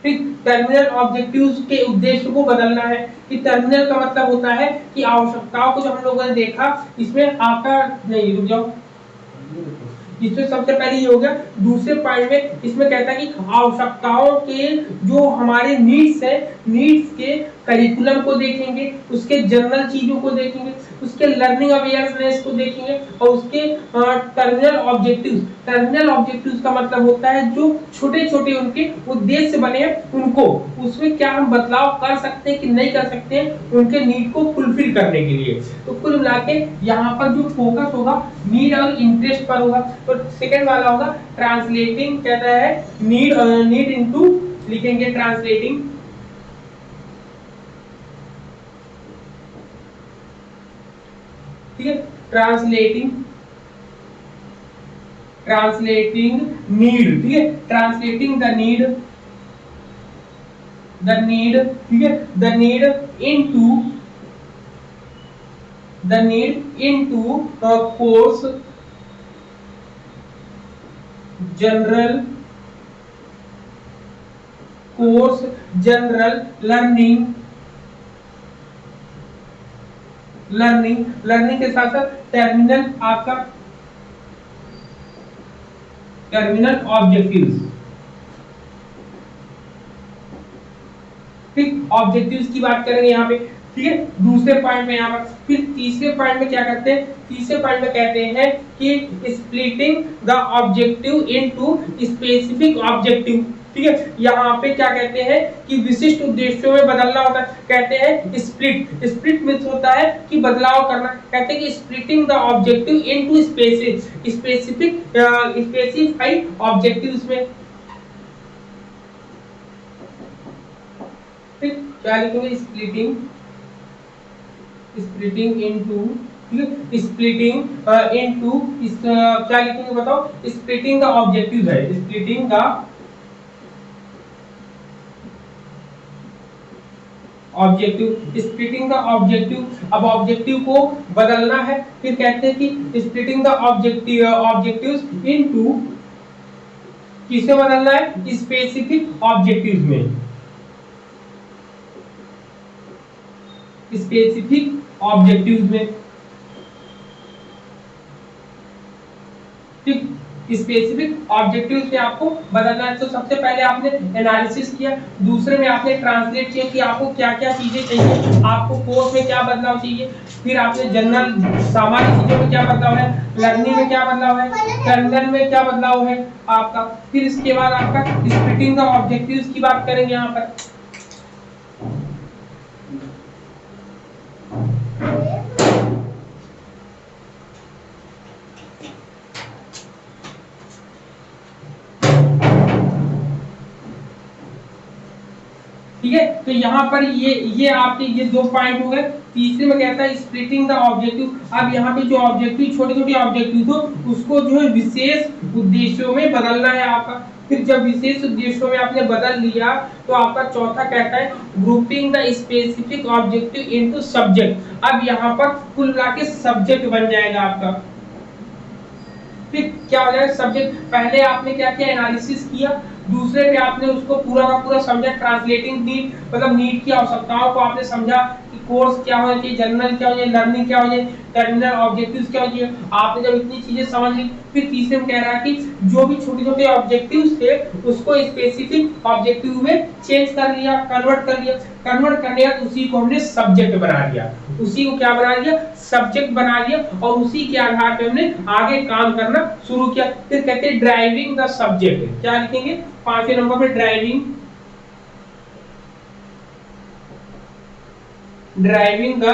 [SPEAKER 1] ठीक, टर्मिनल ऑब्जेक्टिव्स के उद्देश्य को बदलना है कि टर्मिनल का मतलब होता है कि आवश्यकताओं को जो हम लोगों ने देखा इसमें आपका नहीं, रुक जाओ, इसमें सबसे पहले ये हो गया। दूसरे पॉइंट में इसमें कहता है कि आवश्यकताओं के जो हमारे नीड्स है, नीड्स के करिकुलम को देखेंगे, उसके जनरल चीजों को देखेंगे, उसके लर्निंग अवेयरनेस को देखेंगे और उसके टर्मिनल ऑब्जेक्टिव्स। टर्मिनल ऑब्जेक्टिव्स का मतलब होता है जो छोटे छोटे उनके उद्देश्य बने हैं उनको, उसमें क्या हम बदलाव कर सकते हैं कि नहीं कर सकते हैं उनके नीड को फुलफिल करने के लिए। तो कुल मिला के यहाँ पर जो फोकस होगा नीड और इंटरेस्ट पर होगा। तो सेकंड वाला होगा ट्रांसलेटिंग, कहता है नीड इनटू, लिखेंगे ट्रांसलेटिंग, ठीक है, ट्रांसलेटिंग नीड, ठीक है, ट्रांसलेटिंग द नीड, ठीक है, the need into course general learning के साथ साथ टर्मिनल, आपका टर्मिनल ऑब्जेक्टिव्स। ठीक, ऑब्जेक्टिव्स की बात करेंगे यहाँ पे, ठीक है, दूसरे पॉइंट में यहाँ पर। फिर तीसरे पॉइंट में क्या करते हैं, तीसरे पॉइंट में कहते हैं कि splitting the objective into specific objective. ठीक है, यहाँ पे क्या कहते हैं कि विशिष्ट उद्देश्यों में बदलना होता है, कहते हैं स्प्लिट मीन्स होता है कि बदलाव करना। कहते हैं कि splitting the objective into specified objectives में। ठीक, क्या लिखेंगे, स्प्लिटिंग इनटू, स्प्लिटिंग इनटू, क्या लिखेंगे बताओ, स्प्लिटिंग द ऑब्जेक्टिव है, स्प्लिटिंग द ऑब्जेक्टिव। अब ऑब्जेक्टिव को बदलना है, फिर कहते हैं कि स्प्लिटिंग द ऑब्जेक्टिव्स इनटू, किसे बदलना है, स्पेसिफिक ऑब्जेक्टिव्स में, स्पेसिफिक ऑब्जेक्टिव्स में। ठीक, स्पेसिफिक ऑब्जेक्टिव्स में आपको बदलना है। तो सबसे पहले आपने एनालिसिस किया, दूसरे में आपने ट्रांसलेट किया कि आपको क्या क्या चीजें चाहिए, आपको कोर्स में क्या बदलाव चाहिए, फिर आपने जनरल सामान्य चीजों में क्या बदलाव है, लर्निंग में क्या बदलाव है, टर्मिनल में क्या बदलाव है आपका। फिर इसके बाद आपका स्प्लिटिंग द ऑब्जेक्टिव्स की बात करेंगे यहाँ पर। ठीक है, तो यहाँ पर ये आपके ये दो पॉइंट हो गए। तीसरे में कहता है स्प्लिटिंग द ऑब्जेक्टिव। अब यहाँ पे जो ऑब्जेक्टिव छोटे छोटे ऑब्जेक्टिव हो उसको जो है विशेष उद्देश्यों में बदलना है आपका। फिर जब विशेष उद्देश्यों में आपने बदल लिया तो आपका चौथा कहता है grouping the specific objective into subject. अब यहाँ पर कुल मिला के सब्जेक्ट बन जाएगा आपका। फिर क्या हो जाएगा, सब्जेक्ट। पहले आपने क्या किया, एनालिसिस किया, दूसरे पे आपने उसको पूरा का पूरा समझा, ट्रांसलेटिंग नीड, मतलब नीड की आवश्यकताओं को आपने समझा कि कोर्स क्या होना चाहिए, जनरल क्या होना चाहिए, लर्निंग क्या होना चाहिए, टर्मिनल ऑब्जेक्टिव्स क्या होना चाहिए। आपने जब इतनी चीजें समझ ली, फिर तीसरे में कह रहा है कि जो भी छोटे छोटे ऑब्जेक्टिव्स थे उसको स्पेसिफिक ऑब्जेक्टिव में चेंज कर लिया, कन्वर्ट कर लिया। कन्वर्ट करने के बाद उसी को हमने सब्जेक्ट बना लिया, उसी को क्या बना लिया, सब्जेक्ट बना लिया, और उसी के आधार पे हमने आगे काम करना शुरू किया। फिर कहते हैं ड्राइविंग द सब्जेक्ट। क्या लिखेंगे, 5वें नंबर पे ड्राइविंग द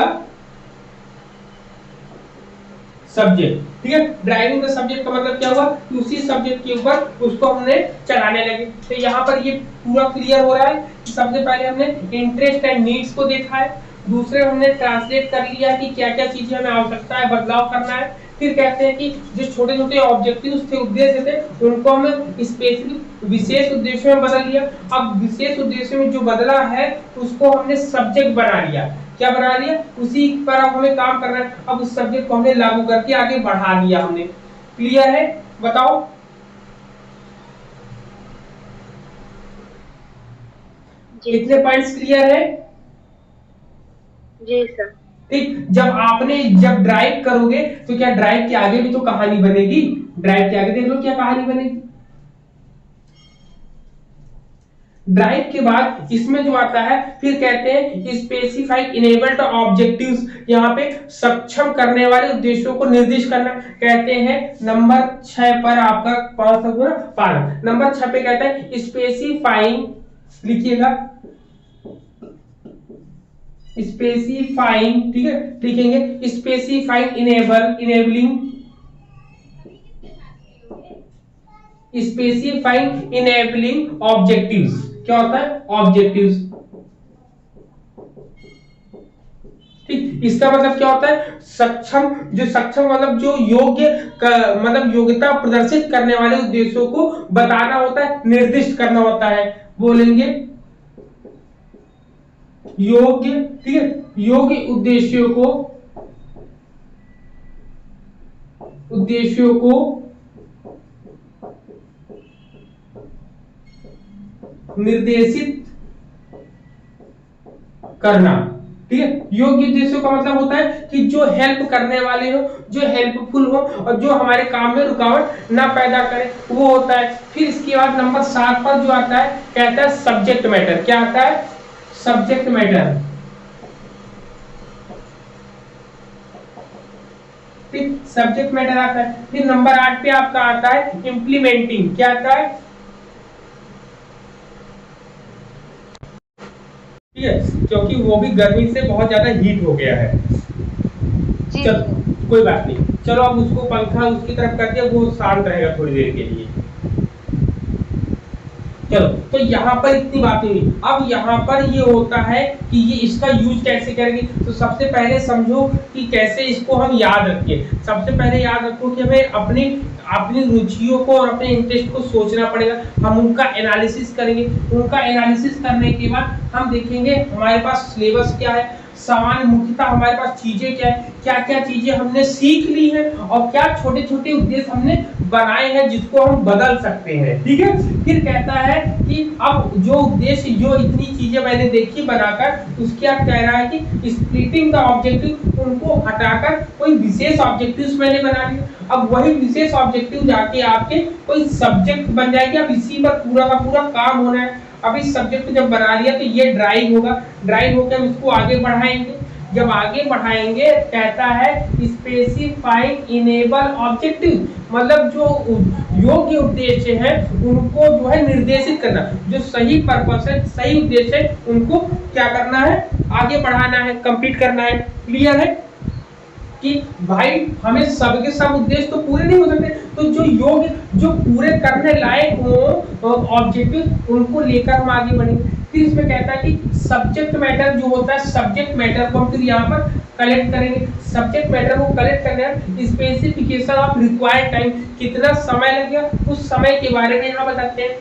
[SPEAKER 1] सब्जेक्ट। ठीक है, ड्राइविंग द सब्जेक्ट का मतलब क्या हुआ कि उसी सब्जेक्ट के ऊपर उसको हमने चलाने लगे। तो यहाँ पर ये पूरा क्लियर हो रहा है कि सबसे पहले हमने इंटरेस्ट एंड नीड्स को देखा है, दूसरे हमने ट्रांसलेट कर लिया कि क्या क्या चीजें हमें आवश्यकता है, बदलाव करना है। फिर कहते हैं कि जो छोटे छोटे ऑब्जेक्टिव्स थे, उद्देश्य थे, उनको हमने स्पेसिफिक विशेष उद्देश्यों में बदल लिया। अब विशेष उद्देश्य में जो बदला है उसको हमने सब्जेक्ट बना लिया। क्या बना लिया, उसी पर अब हमें काम करना है। अब उस सब्जेक्ट को हमने लागू करके आगे बढ़ा लिया हमने। क्लियर है, बताओ।
[SPEAKER 2] जी
[SPEAKER 1] इतने पॉइंट्स क्लियर है?
[SPEAKER 2] जी सर।
[SPEAKER 1] ठीक, जब ड्राइव करोगे तो क्या ड्राइव के आगे भी तो कहानी बनेगी? ड्राइव के आगे देख लो क्या कहानी बनेगी। ड्राइव के बाद इसमें जो आता है फिर कहते हैं स्पेसिफाई इनेबल्ड ऑब्जेक्टिव्स, यहाँ पे सक्षम करने वाले उद्देश्यों को निर्दिष्ट करना कहते हैं। नंबर 6 पर आपका 5 तक पूरा पालन। नंबर 6 पे कहता है स्पेसिफाइंग, लिखिएगा स्पेसिफाइंग, ठीक है, लिखेंगे specifying enabling specifying enabling objectives. क्या होता है? ऑब्जेक्टिव्स। ठीक, इसका मतलब क्या होता है? सक्षम, जो सक्षम मतलब जो योग्य मतलब योग्यता प्रदर्शित करने वाले उद्देश्यों को बताना होता है, निर्दिष्ट करना होता है। बोलेंगे योग्य, ठीक है, योग्य उद्देश्यों को निर्देशित करना। ठीक है, योग्य उद्देश्यों का मतलब होता है कि जो हेल्प करने वाले हो, जो हेल्पफुल हो और जो हमारे काम में रुकावट ना पैदा करे, वो होता है। फिर इसके बाद नंबर 7 पर जो आता है कहता है सब्जेक्ट मैटर। क्या आता है? Subject matter. ठीक, सब्जेक्ट मैटर आता है। फिर नंबर 8 पे आपका आता है इंप्लीमेंटिंग। क्या आता है? ठीक है, क्योंकि वो भी गर्मी से बहुत ज्यादा हीट हो गया है।
[SPEAKER 2] जी
[SPEAKER 1] चल, कोई बात नहीं, चलो अब उसको पंखा उसकी तरफ कर दिया, वो शांत रहेगा थोड़ी देर के लिए। चलो, तो यहाँ पर इतनी बातें हुई। अब यहाँ पर ये होता है कि ये इसका यूज कैसे करेंगे। तो सबसे पहले समझो कि कैसे इसको हम याद रखें। सबसे पहले याद रखो कि हमें अपनी अपनी रुचियों को और अपने इंटरेस्ट को सोचना पड़ेगा। हम उनका एनालिसिस करेंगे। उनका एनालिसिस करने के बाद हम देखेंगे हमारे पास सिलेबस क्या है, सामान्य मुख्यतः हमारे पास चीजें क्या है, क्या क्या चीजें हमने सीख ली है और क्या छोटे छोटे उद्देश्य हमने बनाए हैं जिसको हम बदल सकते हैं। ठीक है, फिर कहता है कि अब जो उद्देश्य, जो इतनी चीजें मैंने देखी बनाकर, उसके अब कह रहा है कि स्प्लिटिंग द ऑब्जेक्टिव, उनको हटाकर कोई विशेष ऑब्जेक्टिव्स मैंने बना लिए। अब वही विशेष ऑब्जेक्टिव जाके आपके कोई सब्जेक्ट बन जाएगी। अब इसी पर पूरा का पूरा काम होना है। अब इस सब्जेक्ट को जब बना लिया तो ये ड्राइव होगा। ड्राइव होकर हम इसको आगे बढ़ाएंगे। जब आगे बढ़ाएंगे कहता है स्पेसिफाइंग इनेबल ऑब्जेक्टिव, मतलब जो योग्य उद्देश्य है उनको जो है निर्देशित करना। जो सही पर्पस है, सही उद्देश्य है, उनको क्या करना है? आगे बढ़ाना है, कंप्लीट करना है। क्लियर है कि भाई हमें सबके सब उद्देश्य तो पूरे नहीं हो सकते, तो जो योग्य, जो पूरे करने लायक हो ऑब्जेक्टिव, उनको लेकर हम आगे बढ़ेंगे। फिर इसमें कहता है कि सब्जेक्ट मैटर जो होता है, सब्जेक्ट मैटर को हम फिर यहाँ पर कलेक्ट करेंगे। सब्जेक्ट मैटर को कलेक्ट करने में स्पेसिफिकेशन ऑफ रिक्वायर्ड टाइम, कितना समय लगेगा उस समय के बारे में यहाँ बताते हैं।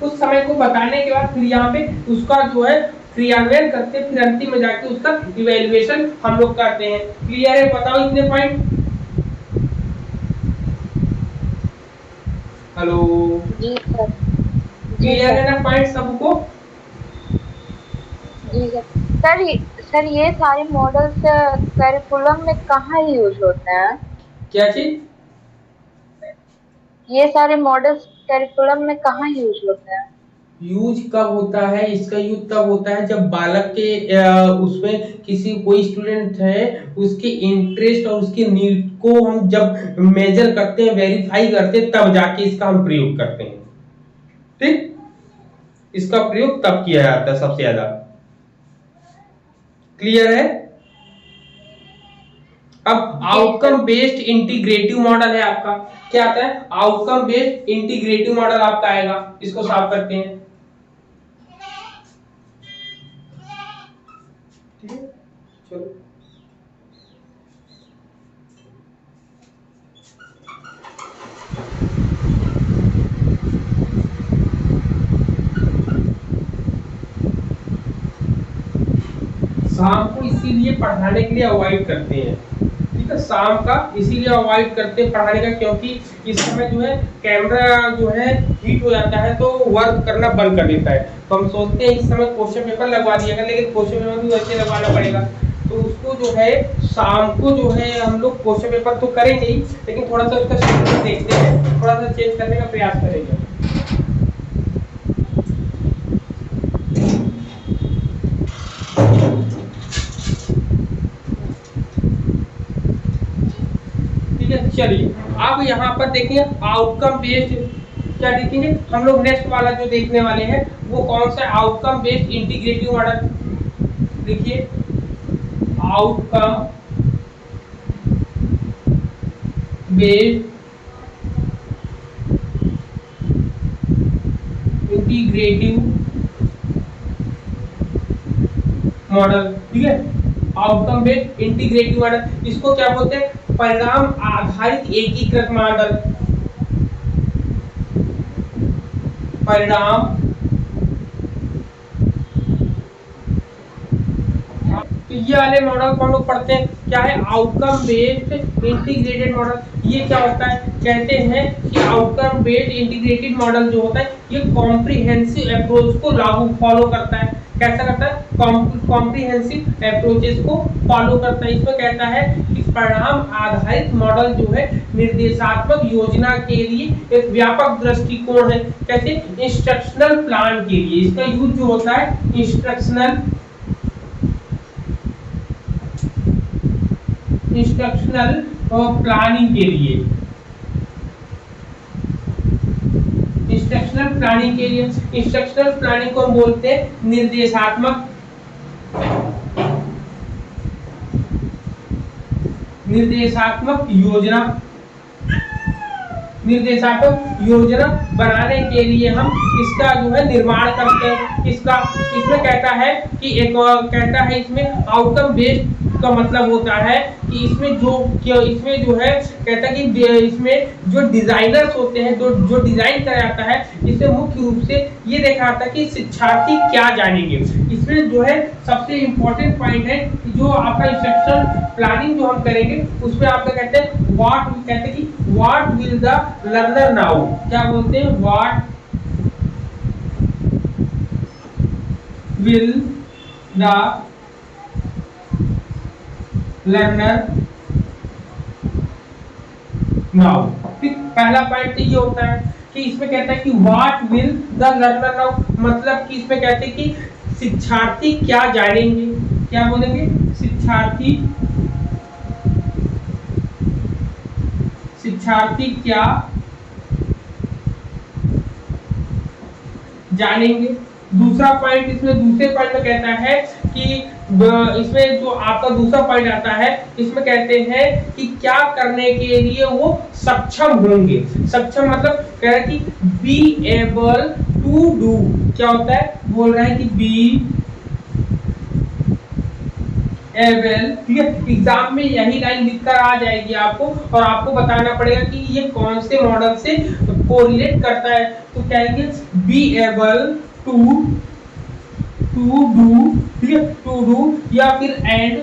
[SPEAKER 1] उस समय को बताने के बाद फिर यहाँ पे उसका जो है क्रियान्वयन करते, फिर अंतिम में जाके उसका इवैल्यूएशन हम लोग करते हैं। क्लियर है? बताओ इतने पॉइंट। हेलो
[SPEAKER 2] जी सर।
[SPEAKER 1] क्लियर है ना पॉइंट सबको?
[SPEAKER 2] जी सर। सर ये सारे मॉडल्स करिकुलम में कहाँ यूज होते हैं?
[SPEAKER 1] क्या चीज?
[SPEAKER 2] ये सारे मॉडल्स करिकुलम में कहाँ यूज होते हैं?
[SPEAKER 1] यूज कब होता है? इसका यूज तब होता है जब बालक के उसमें किसी कोई स्टूडेंट है, उसके इंटरेस्ट और उसकी नीड को हम जब मेजर करते हैं, वेरीफाई करते हैं, तब जाके इसका हम प्रयोग करते हैं। ठीक, इसका प्रयोग तब किया जाता है सबसे ज्यादा। क्लियर है? अब आउटकम बेस्ड इंटीग्रेटिव मॉडल है आपका। क्या आता है? आउटकम बेस्ड इंटीग्रेटिव मॉडल आपका आएगा। इसको साफ करते हैं। ठीक है, चलो शाम को इसीलिए पढ़ाने के लिए अवॉइड करते हैं। ठीक है, शाम का इसीलिए अवॉइड करते हैं पढ़ाने का, क्योंकि इस समय जो है कैमरा जो है हीट हो जाता है तो वर्क करना बंद कर देता है। तो हम सोचते हैं इस समय क्वेश्चन पेपर लगवा दिया गया, लेकिन क्वेश्चन पेपर भी वैसे लगवाना पड़ेगा। तो उसको जो है शाम को जो है हम लोग क्वेश्चन पेपर तो करेंगे ही, लेकिन थोड़ा सा उसका शेड्यूल देखते हैं, थोड़ा सा चेंज करने का प्रयास करेंगे। ठीक है, चलिए अब यहाँ पर देखिए आउटकम बेस्ड क्या देखेंगे हम लोग। नेक्स्ट वाला जो देखने वाले हैं वो कौन सा, आउटकम बेस्ड इंटीग्रेटिव मॉडल। देखिए आउटकम बेस्ड इंटीग्रेटिव मॉडल। ठीक है, आउटकम बेस्ड इंटीग्रेटिव मॉडल, इसको क्या बोलते हैं, परिणाम आधारित एकीकृत मॉडल। परिणाम, तो ये वाले मॉडल को हम लोग पढ़ते हैं, क्या है आउटकम बेस्ड इंटीग्रेटेड मॉडल। ये क्या होता है, कहते हैं कि आउटकम बेस्ड इंटीग्रेटेड मॉडल जो होता है ये कॉम्प्रिहेंसिव अप्रोच को लागू फॉलो करता है। कैसा करता है, कॉम्प्रिहेंसिव अप्रोचेस को फॉलो करता है। इसमें कहता है कि परिणाम आधारित मॉडल जो है निर्देशात्मक योजना के लिए एक व्यापक दृष्टिकोण है। कैसे, इंस्ट्रक्शनल प्लान के लिए इसका यूज जो होता है, इंस्ट्रक्शनल प्लानिंग के लिए, इंस्ट्रक्शनल प्लानिंग के लिए। इंस्ट्रक्शनल प्लानिंग को हम बोलते हैं निर्देशात्मक योजना। निर्देशात्मक योजना बनाने के लिए हम इसका जो है निर्माण करते हैं। इसका इसमें कहता है कि एक कहता है इसमें आउटकम बेस्ड का मतलब होता है कि इसमें जो है कहता है कि इसमें जो डिजाइनर्स होते हैं, जो डिजाइन करा जाता है, इसमें मुख्य रूप से ये देखा जाता है कि शिक्षार्थी क्या जानेंगे। इसमें जो है सबसे इम्पोर्टेंट पॉइंट है कि जो आपका इंस्ट्रक्शनल प्लानिंग जो हम करेंगे उसमें आपका कहते हैं what will the learner now, क्या बोलते हैं, what will the learner now. ठीक, पहला पॉइंट ये होता है कि इसमें कहता है कि what will the learner now, मतलब कि इसमें कहते हैं कि शिक्षार्थी क्या जानेंगे, क्या बोलेंगे, शिक्षार्थी क्या जानेंगे। दूसरा पॉइंट इसमें दूसरे पॉइंट में कहता है कि इसमें जो आपका दूसरा पॉइंट आता है इसमें कहते हैं कि क्या करने के लिए वो सक्षम होंगे। सक्षम मतलब कह रहा है कि बी एबल टू डू, क्या होता है, बोल रहा है कि बी एबल। ठीक है, एग्जाम में यही लाइन लिखकर आ जाएगी आपको और आपको बताना पड़ेगा कि ये कौन से मॉडल से कोरिलेट करता है। तो कहेंगे बी एबल टू डू, ठीक है, टू डू या फिर एंड,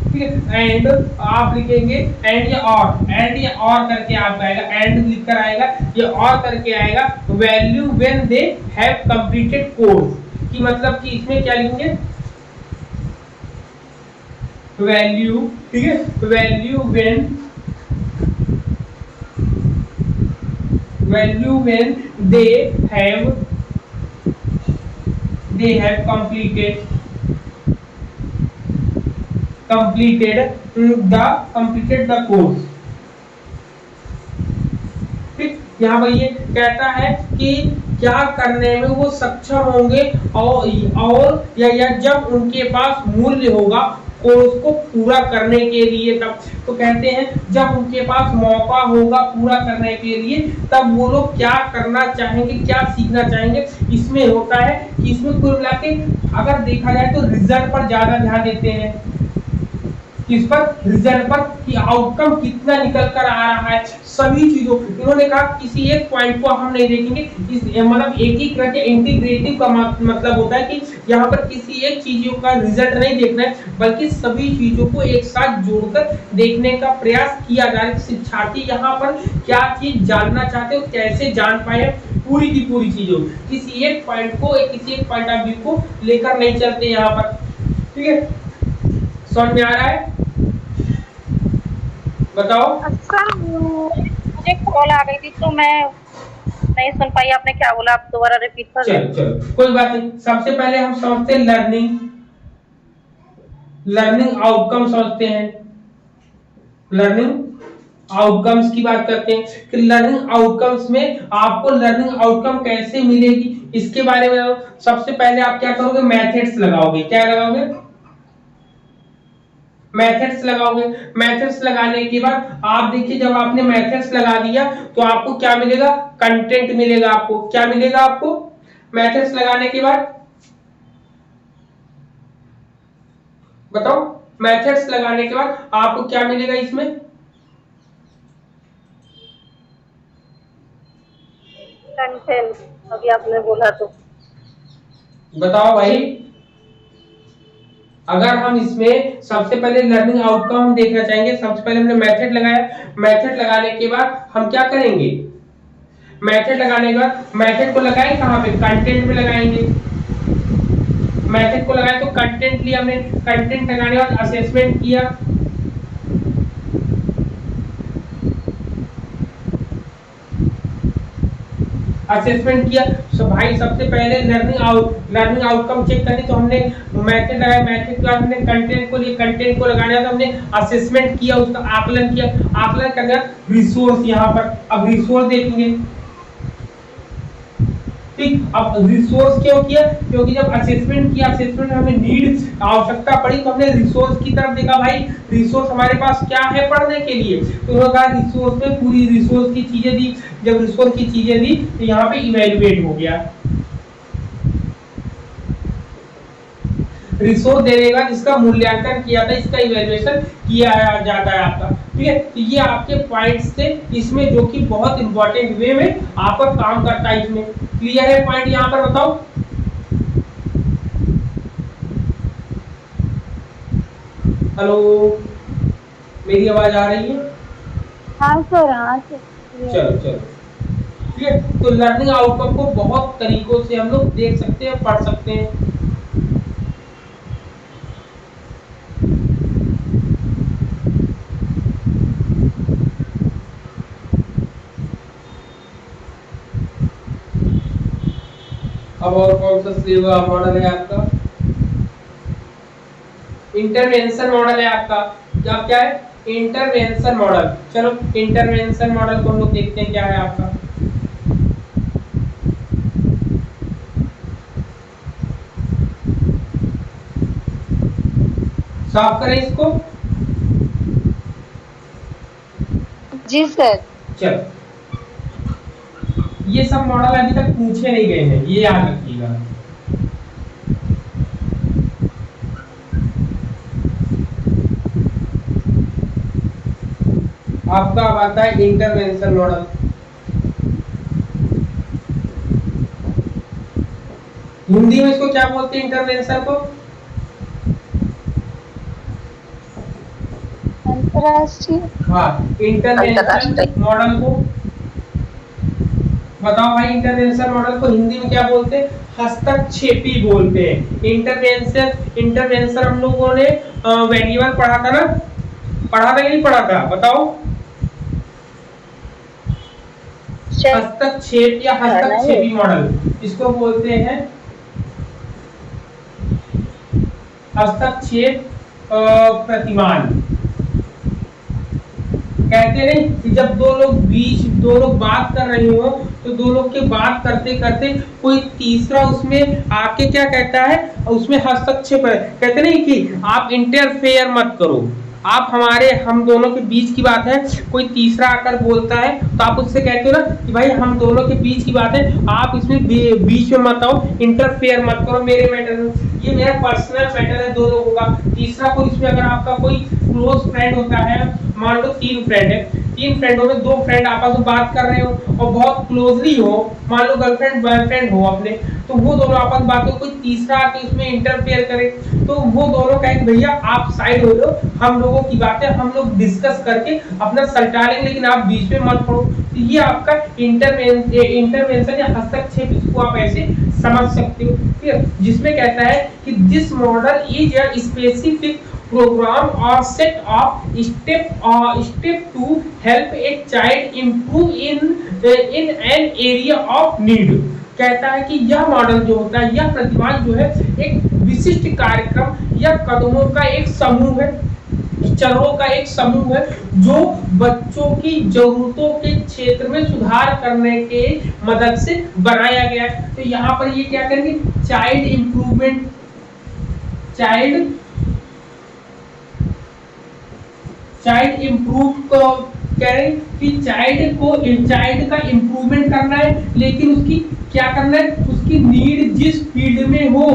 [SPEAKER 1] ठीक है, एंड आप लिखेंगे एंड या और करके आपका आएगा, एंड लिखकर आएगा या और करके आएगा। Value when they have completed course, की मतलब कि इसमें क्या लिखेंगे, वैल्यू, ठीक है, value when they have completed the course। ठीक, यहाँ पर ये कहता है कि क्या करने में वो सक्षम होंगे और या जब उनके पास मूल्य होगा कोर्स को पूरा करने के लिए, तब तो कहते हैं जब उनके पास मौका होगा पूरा करने के लिए तब वो लोग क्या करना चाहेंगे, क्या सीखना चाहेंगे। इसमें होता है कि इसमें कुल मिला के अगर देखा जाए तो रिजल्ट पर ज्यादा ध्यान देते हैं, किस पर, रिजल्ट पर, कि आउटकम कितना निकल कर आ रहा है, सभी चीजों। इन्होंने कहा किसी एक पॉइंट को हम नहीं देखेंगे, इस मतलब एकीकृत या इंटीग्रेटिव का मतलब होता है कि यहाँ पर किसी एक चीजों का रिजल्ट नहीं देखना है, बल्कि सभी चीजों को एक साथ जोड़कर देखने का प्रयास किया जा रहा है। शिक्षार्थी यहाँ पर क्या चीज जानना चाहते हो, कैसे जान पाए पूरी की पूरी चीजों, किसी एक पॉइंट को, किसी एक पॉइंट ऑफ व्यू को लेकर नहीं चलते यहाँ पर। ठीक है, समझ में आ रहा है? बताओ।
[SPEAKER 2] अच्छा, मुझे कॉल आ गई थी तो मैं नहीं सुन पाई, आपने क्या बोला, आप दोबारा रिपीट कर
[SPEAKER 1] चलो चलो कोई बात नहीं। सबसे पहले हम समझते हैं लर्निंग, लर्निंग आउटकम समझते हैं। लर्निंग आउटकम्स की बात करते हैं कि लर्निंग आउटकम्स में आपको लर्निंग आउटकम कैसे मिलेगी, इसके बारे में सबसे पहले आप क्या करोगे, मेथड्स लगाओगे। क्या लगाओगे? मेथड्स लगाओगे। मेथड्स लगाने के बाद आप देखिए, जब आपने मेथड्स लगा दिया तो आपको क्या मिलेगा, कंटेंट मिलेगा। आपको क्या मिलेगा? आपको मेथड्स लगाने के बाद बताओ, मेथड्स लगाने के बाद आपको क्या मिलेगा इसमें?
[SPEAKER 2] कंटेंट, अभी आपने बोला तो
[SPEAKER 1] बताओ भाई। अगर हम इसमें सबसे पहले लर्निंग आउटकम हम देखना चाहेंगे, सबसे पहले हमने मेथड लगाया, मेथड लगाने के बाद हम क्या करेंगे, मेथड लगाने के बाद मेथड को लगाएं कहां पे, कंटेंट में लगाएंगे। मेथड को लगाए तो कंटेंट लिया हमने, कंटेंट लगाने के बाद असेसमेंट किया, असेसमेंट किया। तो भाई सबसे पहले लर्निंग आउटकम चेक करनी, तो हमने मेथड लगाया, मेथड के बाद हमने कंटेंट को लिए, कंटेंट को लगाने बाद हमने असेसमेंट किया, उसका आकलन किया, आकलन करने बाद रिसोर्स यहाँ पर, अब रिसोर्स देखेंगे। ठीक, अब रिसोर्स क्यों किया, क्योंकि जब असेसमेंट किया, असेसमेंट में हमें नीड आवश्यकता पड़ी तो हमने रिसोर्स की तरफ देखा। भाई रिसोर्स हमारे पास क्या है पढ़ने के लिए, तो उन्होंने कहा रिसोर्स में पूरी रिसोर्स की चीजें दी। जब रिसोर्स की चीजें दी तो यहाँ पे इवैल्यूएट हो गया। रिसोर्स देने के बाद इसका मूल्यांकन किया था, इसका इवैल्यूएशन किया जाता है आपका। ठीक है, तो ये आपके पॉइंट्स थे इसमें, जो कि बहुत इंपॉर्टेंट वे में आपका काम करता है इसमें। क्लियर है पॉइंट यहाँ पर? बताओ। हेलो, मेरी आवाज आ रही है?
[SPEAKER 2] हाँ सर, हाँ सर।
[SPEAKER 1] चलो चलो, ठीक है। तो लर्निंग आउटकम को बहुत तरीकों से हम लोग देख सकते हैं, पढ़ सकते हैं। अब और कौन सा सेवा मॉडल है आपका? इंटरवेंशन मॉडल है आपका। अब क्या है? Intervention model. चलो इंटरवेंशन मॉडल को हम लोग देखते हैं क्या है आपका। साफ करें इसको।
[SPEAKER 2] जी सर।
[SPEAKER 1] चलो, ये सब मॉडल अभी तक पूछे नहीं गए हैं, ये याद रखिएगा। आपका अब आता है इंटरवेंशन मॉडल। हिंदी में इसको क्या बोलते हैं, इंटरवेंशन को?
[SPEAKER 2] अंतरराष्ट्रीय।
[SPEAKER 1] हाँ, इंटरवेंशन मॉडल को बताओ भाई। इंटरवेंशन मॉडल को हिंदी में क्या बोलते हैं? हस्तक्षेपी बोलते हैं। इंटरवेंशन हम लोगों ने वेरिएबल पढ़ा था ना, पढ़ा था कि नहीं पढ़ा था? बताओ। हस्तक्षेप या हस्तक्षेपी मॉडल, इसको बोलते हैं हस्तक्षेप प्रतिमान। कहते नहीं कि जब दो लोग बात कर रहे हो, तो दो लोग के बात करते करते कोई तीसरा उसमें आके क्या कहता है, उसमें हस्तक्षेप है। कहते नहीं कि आप इंटरफेयर मत करो, आप हमारे हम दोनों के बीच की बात है, कोई तीसरा आकर बोलता है तो आप उससे कहते हो ना कि भाई हम दोनों के बीच की बात है, आप इसमें बीच में मत आओ, इंटरफेयर मत करो मेरे मैटर में, ये मेरा पर्सनल मैटर है दो लोगों का। तीसरा कोई इसमें अगर आपका कोई क्लोज फ्रेंड होता है, मान लो 3 फ्रेंड है, 3 फ्रेंडों में 2 फ्रेंड आपस में बात कर रहे हो और बहुत क्लोजली हो, मान लो गर्लफ्रेंड बॉयफ्रेंड हो अपने, तो वो दोनों आपस में बात हो, कोई तीसरा आके इसमें इंटरफेयर करे तो वो दोनों कहेंगे भैया आप साइड हो लो, हम लोगों की बातें हम लोग डिस्कस करके अपना सलटा लेंगे, लेकिन आप बीच में मत पड़ो। तो ये आपका इंटरवेंशन या हस्तक्षेप, इसको आप ऐसे समझ सकते हो, ठीक है। जिसमें कहता है कि this model is a specific program or set of step to help a child improve in an area of need। कहता है कि यह मॉडल जो होता है, यह प्रतिमान जो है एक विशिष्ट कार्यक्रम या कदमों का एक समूह है, चरणों का एक समूह है जो बच्चों की जरूरतों के क्षेत्र में सुधार करने के मदद से बनाया गया है। तो यहाँ पर ये क्या करेंगे, चाइल्ड इम्प्रूवमेंट, चाइल्ड इम्प्रूव को करें कि चाइल्ड का इम्प्रूवमेंट करना है, लेकिन उसकी क्या करना है, उसकी नीड जिस फील्ड में हो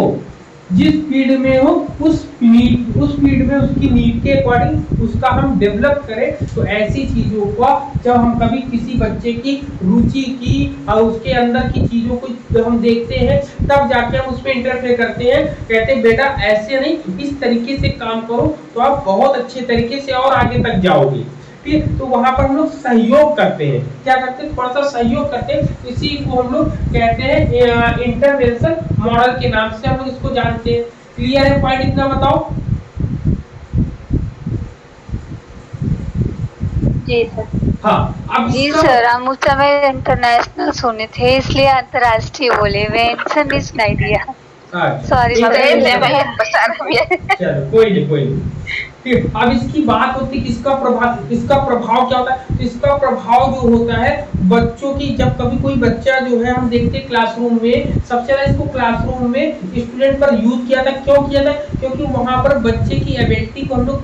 [SPEAKER 1] उस फील्ड में उसकी नीड के अकॉर्डिंग उसका हम डेवलप करें। तो ऐसी चीजों को जब हम कभी किसी बच्चे की रुचि की और उसके अंदर की चीजों को हम देखते हैं, तब जाके हम उसमें इंटरफेयर करते हैं, कहते हैं बेटा ऐसे नहीं, इस तरीके से काम करो तो आप बहुत अच्छे तरीके से और आगे तक जाओगे। तो वहां पर हम लोग सहयोग करते हैं, क्या करते हैं, थोड़ा सा सहयोग करते हैं। इसी को हम लोग कहते हैं इंटरवेंशन मॉडल के नाम से हम लोग इसको जानते हैं। क्लियर है पॉइंट, इतना बताओ।
[SPEAKER 2] जी सर।
[SPEAKER 1] हाँ अब
[SPEAKER 3] जी सर, हम उस समय इंटरनेशनल सुने थे इसलिए अंतरराष्ट्रीय बोले, वेंशन इज आइडिया। सॉरी
[SPEAKER 1] चलो कोई नहीं। फिर अब इसकी बात होती है इसका प्रभाव क्या होता है। तो इसका प्रभाव जो होता है बच्चों की, जब कभी कोई बच्चा जो है हम देखते हैं क्लासरूम में, सबसे ज्यादा इसको क्लासरूम में स्टूडेंट पर यूज किया था। क्यों किया था, क्योंकि वहां पर बच्चे की एबिलिटी को हम लोग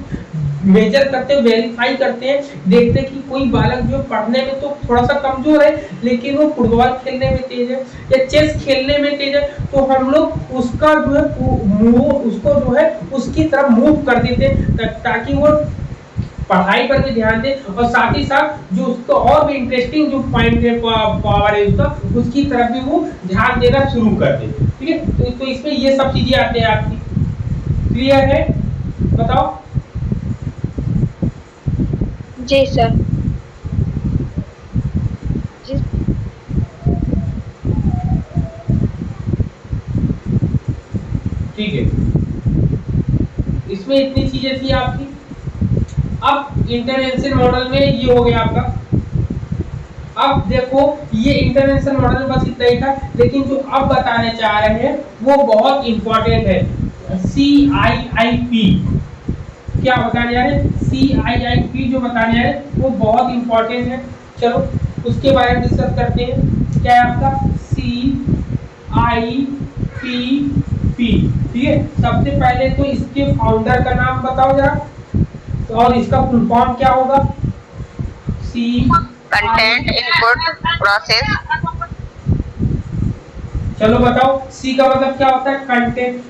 [SPEAKER 1] मेजर करते हैं, वेरीफाई करते हैं, देखते हैं कि कोई बालक जो पढ़ने में तो थोड़ा सा कमजोर है लेकिन वो फुटबॉल खेलने में तेज है या चेस खेलने में तेज है, तो हम लोग उसका जो है उसको जो है उसकी तरफ मूव कर देते हैं ताकि वो पढ़ाई पर भी ध्यान दे और साथ ही साथ जो उसको और भी इंटरेस्टिंग जो पॉइंट है, पावर है उसका, उसकी तरफ भी वो ध्यान देना शुरू कर दे। ठीक है, तो इसमें ये सब चीजें आते हैं आपकी। क्लियर है, बताओ।
[SPEAKER 2] जी सर। जी
[SPEAKER 1] ठीक है, इसमें इतनी चीजें थी आपकी। अब इंटरवेंशन मॉडल में ये हो गया आपका। अब देखो ये इंटरवेंशन मॉडल में बस इतना ही था, लेकिन जो अब बताने चाह रहे हैं वो बहुत इंपॉर्टेंट है। CIIP क्या बताने जा रहे हैं, CIIP जो बताने जा रहे हैं वो बहुत इंपॉर्टेंट है। चलो उसके बारे में डिस्कस करते हैं। क्या है आपका CIPP। ठीक है, सबसे पहले तो इसके फाउंडर का नाम बताओ जरा, और इसका फुल फॉर्म क्या होगा।
[SPEAKER 3] Content input process.
[SPEAKER 1] चलो बताओ, सी का मतलब क्या होता है, कंटेंट,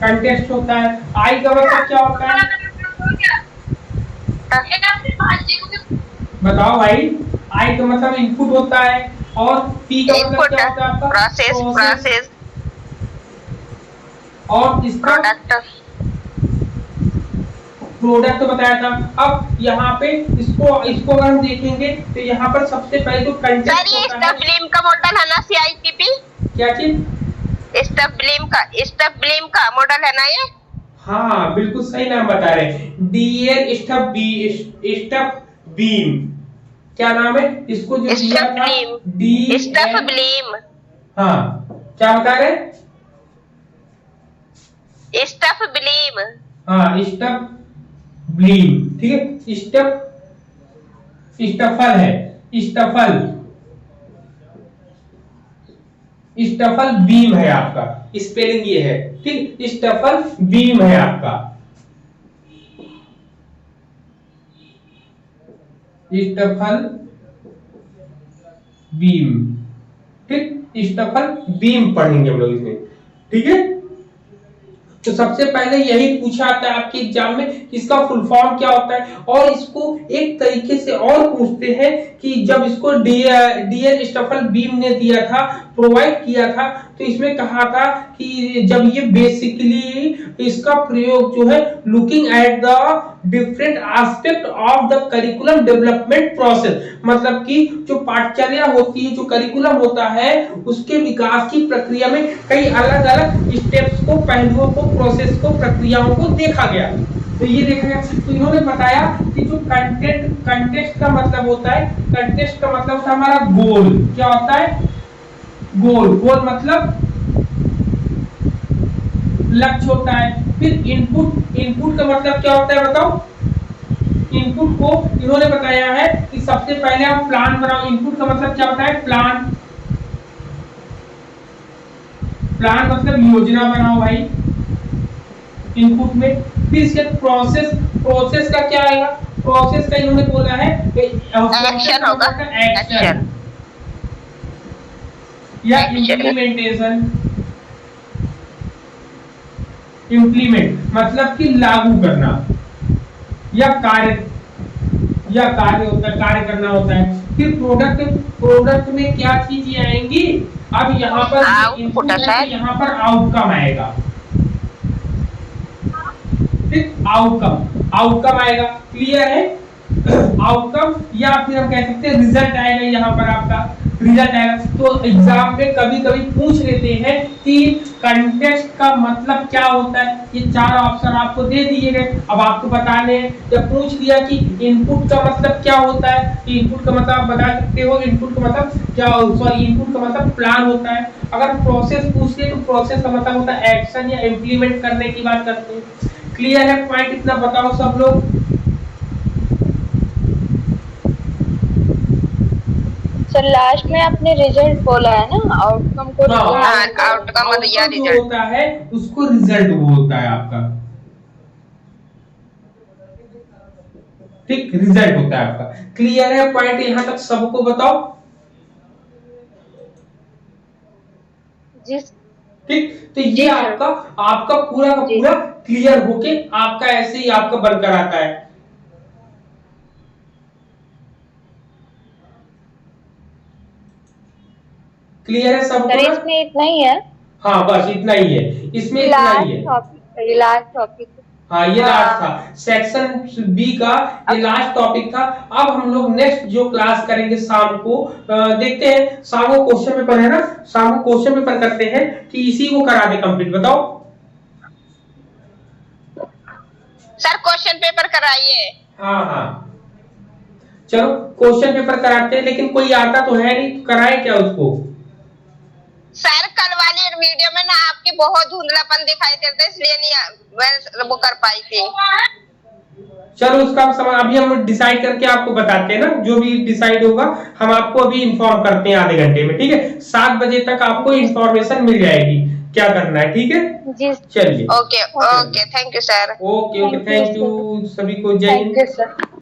[SPEAKER 1] कंटेस्ट होता है। आई का मतलब क्या होता है, बताओ भाई। आई का मतलब इनपुट होता है, और पी का मतलब क्या होता है आपका,
[SPEAKER 3] प्रोसेस।
[SPEAKER 1] और इसका प्रोडक्ट बताया था। अब यहाँ पे इसको अगर हम देखेंगे तो यहाँ पर सबसे पहले तो कंटेंट
[SPEAKER 3] सर, ये स्टफ ब्लेम का मॉडल है ना CIPP?
[SPEAKER 1] क्या चीज,
[SPEAKER 3] स्टफ ब्लेम का मॉडल है ना ये?
[SPEAKER 1] हाँ बिल्कुल सही नाम बता रहे हैं, डियर स्टफ बीम। क्या नाम है इसको जो दिया था,
[SPEAKER 3] स्टफ ब्लेम।
[SPEAKER 1] हाँ क्या बता रहे,
[SPEAKER 3] स्टफ ब्लेम।
[SPEAKER 1] हाँ स्टफ ब्लीम। ठीक है, स्टफल है, स्टफल बीम है आपका, स्पेलिंग ये है। ठीक, स्टफल बीम है आपका। स्टफल बीम, ठीक, स्टफल बीम पढ़ेंगे हम लोग इसमें, ठीक है। तो सबसे पहले यही पूछा आता है आपके एग्जाम में, इसका फुल फॉर्म क्या होता है। और इसको एक तरीके से और पूछते हैं कि जब इसको डीएल स्टफल बीम ने दिया था, प्रोवाइड किया था, तो इसमें कहा था कि जब ये बेसिकली इसका प्रयोग जो है looking at the different aspect of the curriculum development process, मतलब कि जो पाठ्यचर्या होती है, जो करिकुलम होता है, उसके विकास की प्रक्रिया में कई अलग अलग स्टेप्स को, पहलुओं को, प्रोसेस को, प्रक्रियाओं को देखा गया। तो ये देखा गया। तो इन्होंने बताया कि जो कंटेक्स्ट का मतलब होता है, कंटेक्स्ट का मतलब होता है हमारा गोल। क्या होता है? गोल मतलब लक्ष्य होता है। फिर इनपुट का मतलब क्या होता है बताओ? इनपुट को इन्होंने बताया है कि सबसे पहले आप प्लान बनाओ। इनपुट का मतलब क्या होता है? प्लान मतलब योजना बनाओ भाई इनपुट में। फिर इसके प्रोसेस का क्या आएगा? प्रोसेस का इन्होंने बोला है
[SPEAKER 2] एक्शन होगा,
[SPEAKER 1] एक्शन या इम्प्लीमेंट मतलब कि लागू करना या कार्य होता है, कार्य करना होता है। फिर प्रोडक्ट में क्या चीजें आएंगी? अब यहाँ पर इनपुट है, यहाँ पर आउटकम आएगा। ठीक, आउटकम आएगा। क्लियर है? आउटकम या फिर हम कह सकते हैं रिजल्ट आएगा। यहाँ पर आपका रिजल्ट आएगा। तो एग्जाम में कभी कभी पूछ लेते हैं कि कंटेक्स्ट का मतलब क्या होता है। ये चार ऑप्शन आपको दे दिए गए, अब आपको बताने हैं। जब पूछ लिया कि इनपुट का मतलब क्या होता है, इनपुट का मतलब आप बता सकते हो। इनपुट का मतलब क्या, इनपुट का मतलब प्लान होता है। अगर प्रोसेस पूछ ले तो प्रोसेस का मतलब होता है एक्शन या इम्प्लीमेंट करने की बात करते हैं। क्लियर है? पॉइंट इतना बताओ सब लोग।
[SPEAKER 4] सर लास्ट में आपने रिजल्ट बोला है ना, आउटकम को।
[SPEAKER 2] आउटकम या रिजल्ट
[SPEAKER 1] होता है, उसको रिजल्ट वो होता है आपका। ठीक, रिजल्ट होता है आपका। क्लियर है? पॉइंट यहां तक सबको बताओ। ठीक, तो ये आपका पूरा का पूरा क्लियर होके आपका ऐसे ही आपका बनकर आता है। क्लियर है सबको?
[SPEAKER 4] सर इसमें इतना ही है।
[SPEAKER 1] हाँ बस इतना ही है, इसमें इतना ही है।
[SPEAKER 4] Last topic.
[SPEAKER 1] हाँ ये लास्ट था सेक्शन बी का, ये लास्ट टॉपिक था। अब हम लोग नेक्स्ट जो क्लास करेंगे शाम को, देखते हैं। शाम को क्वेश्चन पेपर है ना, शाम को क्वेश्चन पेपर करते हैं कि इसी को करा दे कंप्लीट। बताओ
[SPEAKER 2] सर, क्वेश्चन पेपर कराइए।
[SPEAKER 1] हाँ चलो क्वेश्चन पेपर कराते हैं, लेकिन कोई आता तो है नहीं, कराए क्या उसको?
[SPEAKER 2] सर कल वाली वीडियो में ना आपके बहुत धुंधलापन दिखाई देता है, इसलिए नहीं मैं वो कर पाई थी।
[SPEAKER 1] चलो उसका समय अभी हम डिसाइड करके आपको बताते हैं ना, जो भी डिसाइड होगा हम आपको अभी इंफॉर्म करते हैं आधे घंटे में। ठीक है, 7 बजे तक आपको इंफॉर्मेशन मिल जाएगी क्या करना है। ठीक है
[SPEAKER 4] जी,
[SPEAKER 1] चलिए।
[SPEAKER 2] Okay thank you sir.
[SPEAKER 1] Okay thank you सभी को। जय हिंद।